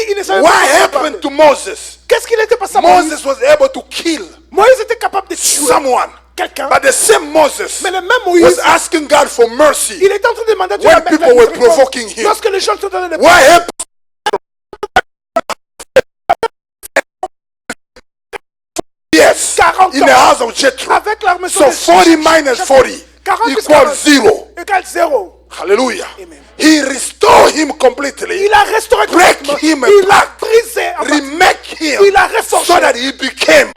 il ne savait What pas comment happened parler. to Moses? Qu'est-ce qu'il était passé à Moïse? Moses was able to kill Moïse était capable de tuer someone. quelqu'un. But the same Moses Mais le même was Moïse, asking God for mercy. il était en train de demander à Dieu When la people were miséricorde. provoking him. Lorsque les gens se donnaient le What happened? Yes, 40 in the house of Jethro. avec la maison So de 40 minus 40 40 plus equals 40 0. égale 0. Hallelujah. Amen. He restored him completely. Il a restauré Break complètement. him Il a apart. brisé en partie. Remake him Il a reforgé. so that he became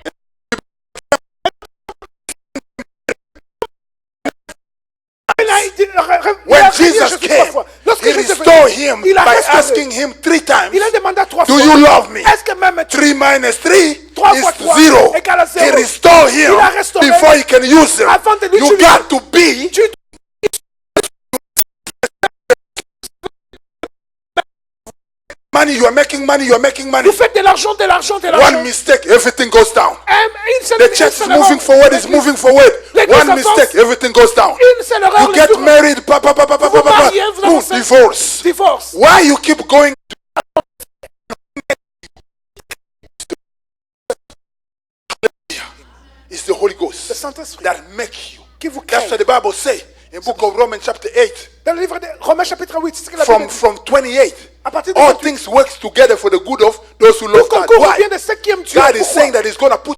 Il a été- when il a Jesus Jésus trois came, fois. Lorsque he Jésus est restored venu, him il a by restauré. asking him 3 times, Il a demandé à 3 do fois. you love me? Est-ce que même 3 minus 3 3 is fois 3 0. égale à He 0. restored him Il a restauré before he can use him. avant de You l'utiliser. got to be Tu- money, you are making money, you are making money. Vous faites de l'argent, de l'argent, de One l'argent. mistake, everything goes down. Une seule- The une church is seule moving erreur. forward, is L'église- moving forward. l'église One avance. mistake, everything goes down. Une seule erreur. You get married, Vous mariez, vous boom, avancez. divorce. Divorce. Why you keep going? It's the Holy Le Ghost Saint-Esprit that make you. qui vous That's crée. what the Bible say in book of Romans chapter 8 Dans le livre de Romains chapitre 8, c'est ce que la Bible from dit. 28. À partir de All 28. things work together for the good of those who love Tout God. concourt au Why? bien de ceux qui aiment Dieu. God is Pourquoi? saying that he's going to put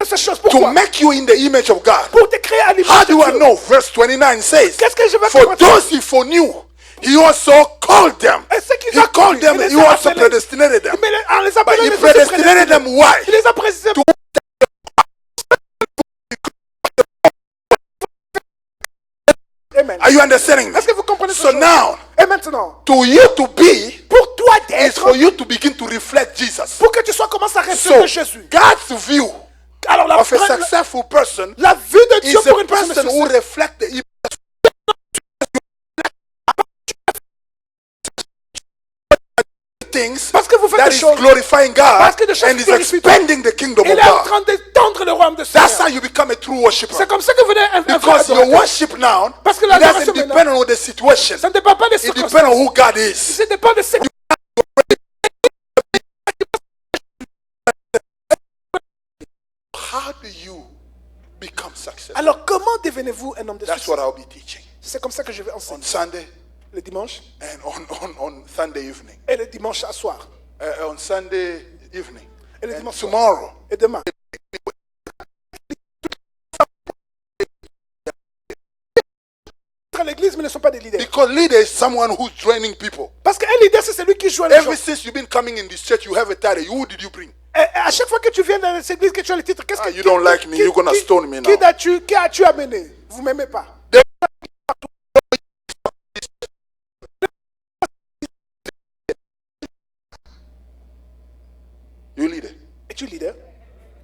Ces choses, to pourquoi? make you in the image of God. Pour te créer à How l'image de do I Dieu. know? Verse 29 says, Qu'est-ce que je vais for comprendre? those he foreknew, he also called them. Et ceux qui He ont called connu, them, il les he a also appelés. predestinated them. Mais en les But appelant, he il les a predestinated them why? Il les a précisés. Amen. Are you understanding me? Est-ce que vous comprenez ce So now, Et maintenant, to you to be pour toi is d'être, for you to begin to reflect Jesus. pour que tu sois commences à So refléter Jésus. God's view Alors la, of a successful person la vue de Dieu is pour a une personne de person who succès, reflects the image things parce que vous faites that des is choses, glorifying God Parce que des choses and is glorifient expanding the kingdom il of est en God. train d'étendre le royaume de That's Seigneur. how you become a true worshiper. C'est comme ça que vous êtes un vrai Because your adorateur. worship now, Parce que it l'adoration doesn't depend on the situation. Ça ne dépend pas des It depends on circonstances. who God is. Ça dépend de ce How do you become successful? Alors comment devenez-vous un homme de That's succès? what I'll be teaching C'est comme ça que je vais on enseigner Sunday le dimanche and on Sunday evening. et le dimanche à soir On Sunday evening. et le And dimanche soir tomorrow, et demain. À l'église, mais ne sont pas des leaders. because leader is someone who's training people. Parce qu'un leader, c'est celui qui joue les gens. Ever since you've been coming in this church, you have a title. Who did you bring? Et à chaque fois que tu viens dans cette église, que tu as le titre, qu'est-ce Ah, que you don't like me, you're gonna stone me now. Qui as-tu amené? Vous m'aimez pas. You leader. Es-tu leader?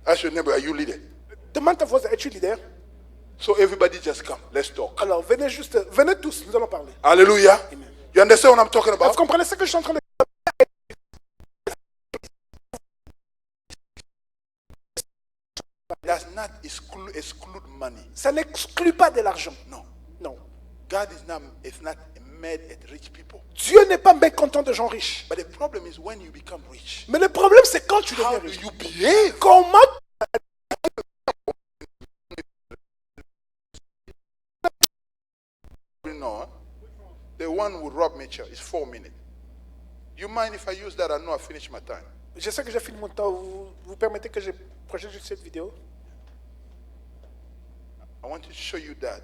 Ask your neighbor, are you leader? Demande ta voix, es-tu leader? So everybody just come. Let's talk. Alors venez tous, nous allons parler. Hallelujah. You understand what I'm talking Vous about? comprenez ce que je suis en train de Does not exclude money. Ça n'exclut pas de l'argent. No. Non. God is not mad at rich people. Dieu n'est pas mécontent de gens riches. But the problem is when you become rich, Mais le problème, c'est quand tu deviens how do riche. you behave? Comment You know, huh? The one with Rob Mitchell is 4 minutes. You mind if I use that? I know I finished my time. Je sais que j'ai fini mon temps. Vous permettez que je projette juste cette vidéo? I want to show you that.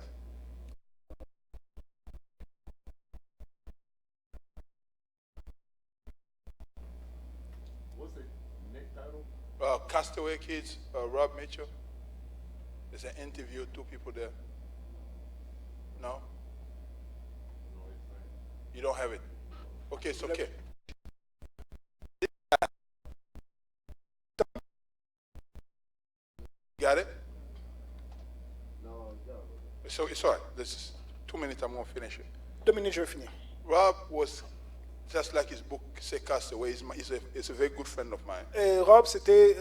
What's the next title? Castaway Kids, Rob Mitchell. There's an interview, 2 people there. No? You don't have it. Okay, it's okay. Got it? No, So it's all right. This is 2 minutes, I'm going to finish it. 2 minutes, je vais finir. Rob was just like his book, say Castaway. He's a very good friend of mine. Et Rob, c'était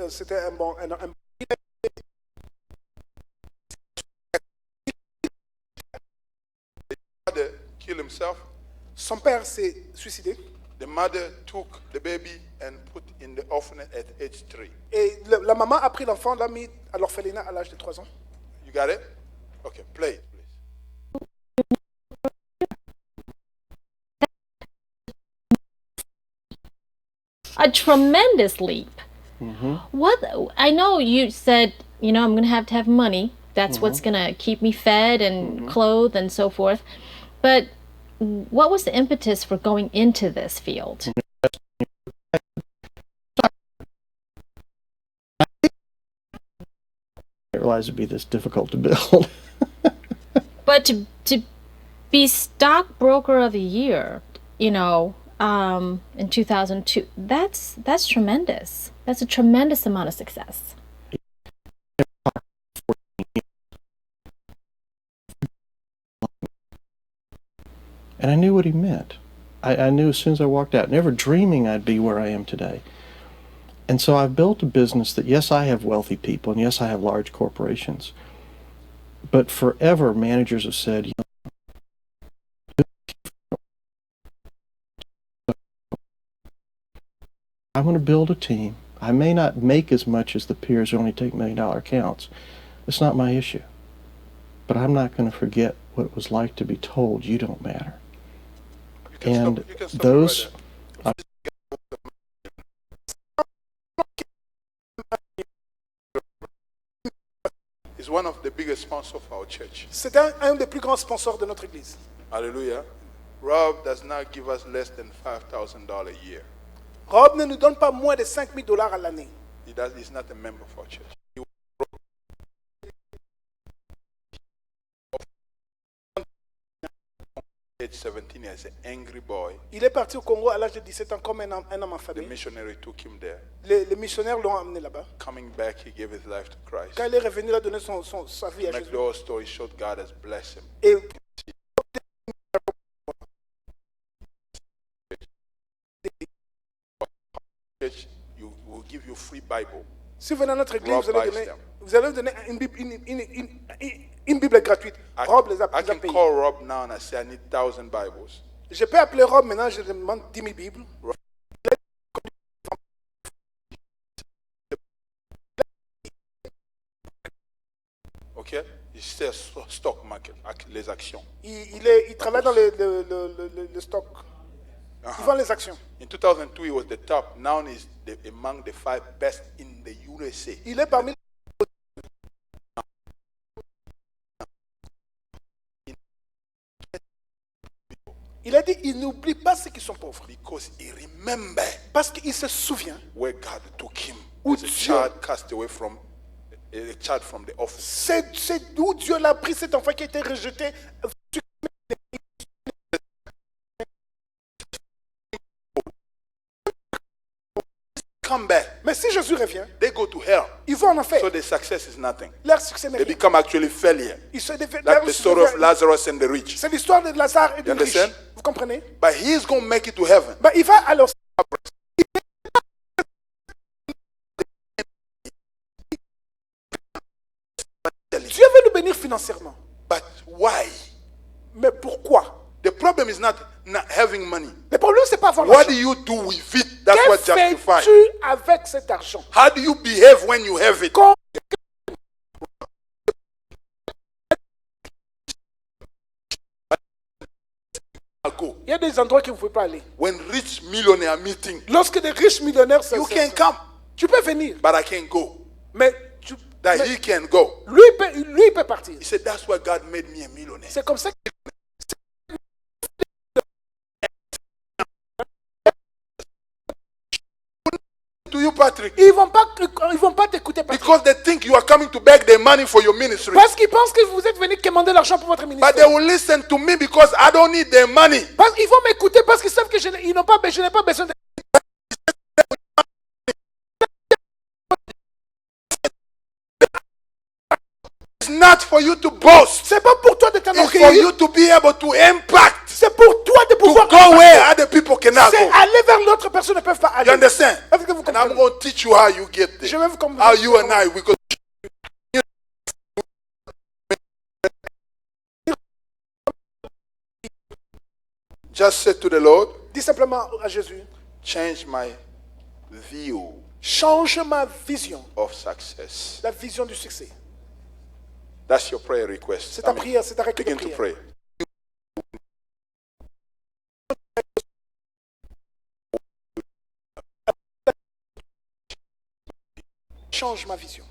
un bon... killed himself. Son père s'est suicidé. The mother took the baby and put in the orphanage at age 3. Et la maman a pris l'enfant, l'a mis à l'orphelinat à l'âge de 3 ans. You got it? Okay, play it, please. A tremendous leap. What I know you said, I'm going to have money. That's what's going to keep me fed and clothed and so forth. But what was the impetus for going into this field? I realized it'd be this difficult to build. But to be stockbroker of the year, in 2002, that's tremendous. That's a tremendous amount of success. And I knew what he meant. I knew as soon as I walked out, never dreaming I'd be where I am today. And so I've built a business that, yes, I have wealthy people, and yes, I have large corporations. But forever, managers have said, I want to build a team. I may not make as much as the peers who only take $1 million accounts. It's not my issue. But I'm not going to forget what it was like to be told you don't matter. You can And stop, you can stop those... it right there. Is one of the biggest sponsors of our church. C'est un des plus grands sponsors de notre église. Hallelujah. Rob does not give us less than $5,000 a year. Rob ne nous donne pas moins de $5,000 à l'année. He's not a member of our church. Age 17, he is an angry boy. Il est parti au Congo à l'âge de 17 ans comme un homme en The famille. missionary took him there. Les missionnaires l'ont amené là-bas. Coming back, he gave his life to Christ. Quand il est revenu, il a donné sa vie To à make Jésus. the whole story short, God has blessed him. Et Church, will give you free Bible. si vous venez à notre église, Rob buys them. vous allez donner une Bible gratuite. Rob les a I can payés. call Rob now and I say I need 1,000 Bibles. Je peux appeler Rob maintenant, je demande 10 000 Bibles. Okay? He says stock market, les actions. Il travaille dans le stock. Il vend les actions. In 2002, he was the top. Now he's among the 5 best in the USA. Il est parmi Il a dit, il n'oublie pas ceux qui sont pauvres. Because he remembered Parce qu'il se souvient where God took him Où as a Dieu- child cast away from a child from the office. c'est d'où Dieu l'a pris, cet enfant qui a été rejeté. Come back. Mais si Jésus revient, They go to hell. ils vont en enfer. So the success is nothing. Leur succès n'est They rien. become actually failure. Ils se défait- Like leur the succès story of devient- Lazarus and the rich. C'est l'histoire de Lazare et du You riche. understand? Vous comprenez? But he's going to make it to heaven. Ben, il va alors. Dieu veut nous bénir financièrement. But why? Mais pourquoi? The problem is not having money. Le problème, c'est pas avoir What l'argent. do you do with it? That's Que what justifies. fais-tu avec cet argent? How do you behave when you have it? Quand- Go. Il y a des endroits que vous ne pouvez pas aller. When rich millionaire meeting, Lorsque des riches millionnaires you can come, tu peux venir, but I can't go. mais, That mais he can go. lui il peut partir. He said, that's why God made me a millionaire. C'est comme ça que To you, Patrick, ils vont pas t'écouter Patrick. because they think you are coming to beg their money for your ministry. Parce qu'ils pensent que vous êtes venu commander l'argent pour votre But ministère. they will listen to me because I don't need their money. Ils vont m'écouter parce qu'ils savent que je n'ai pas besoin de... It's not for you to boast. C'est pas pour toi de It's for t'enorgueillir. you to be able to impact. C'est pour toi de To pouvoir... go where other people cannot C'est go. aller vers l'autre personne ne peuvent pas aller. You understand? Est-ce que vous And I'm comprenez? going to teach you how you get Je there. vais vous comprendre. How you and I, we go. Just say to the Lord, Dis simplement à Jésus, change my view change ma vision, of success. la vision du succès. That's your prayer request. C'est ta prière, c'est ta requête de Begin to prière. pray. Change ma vision.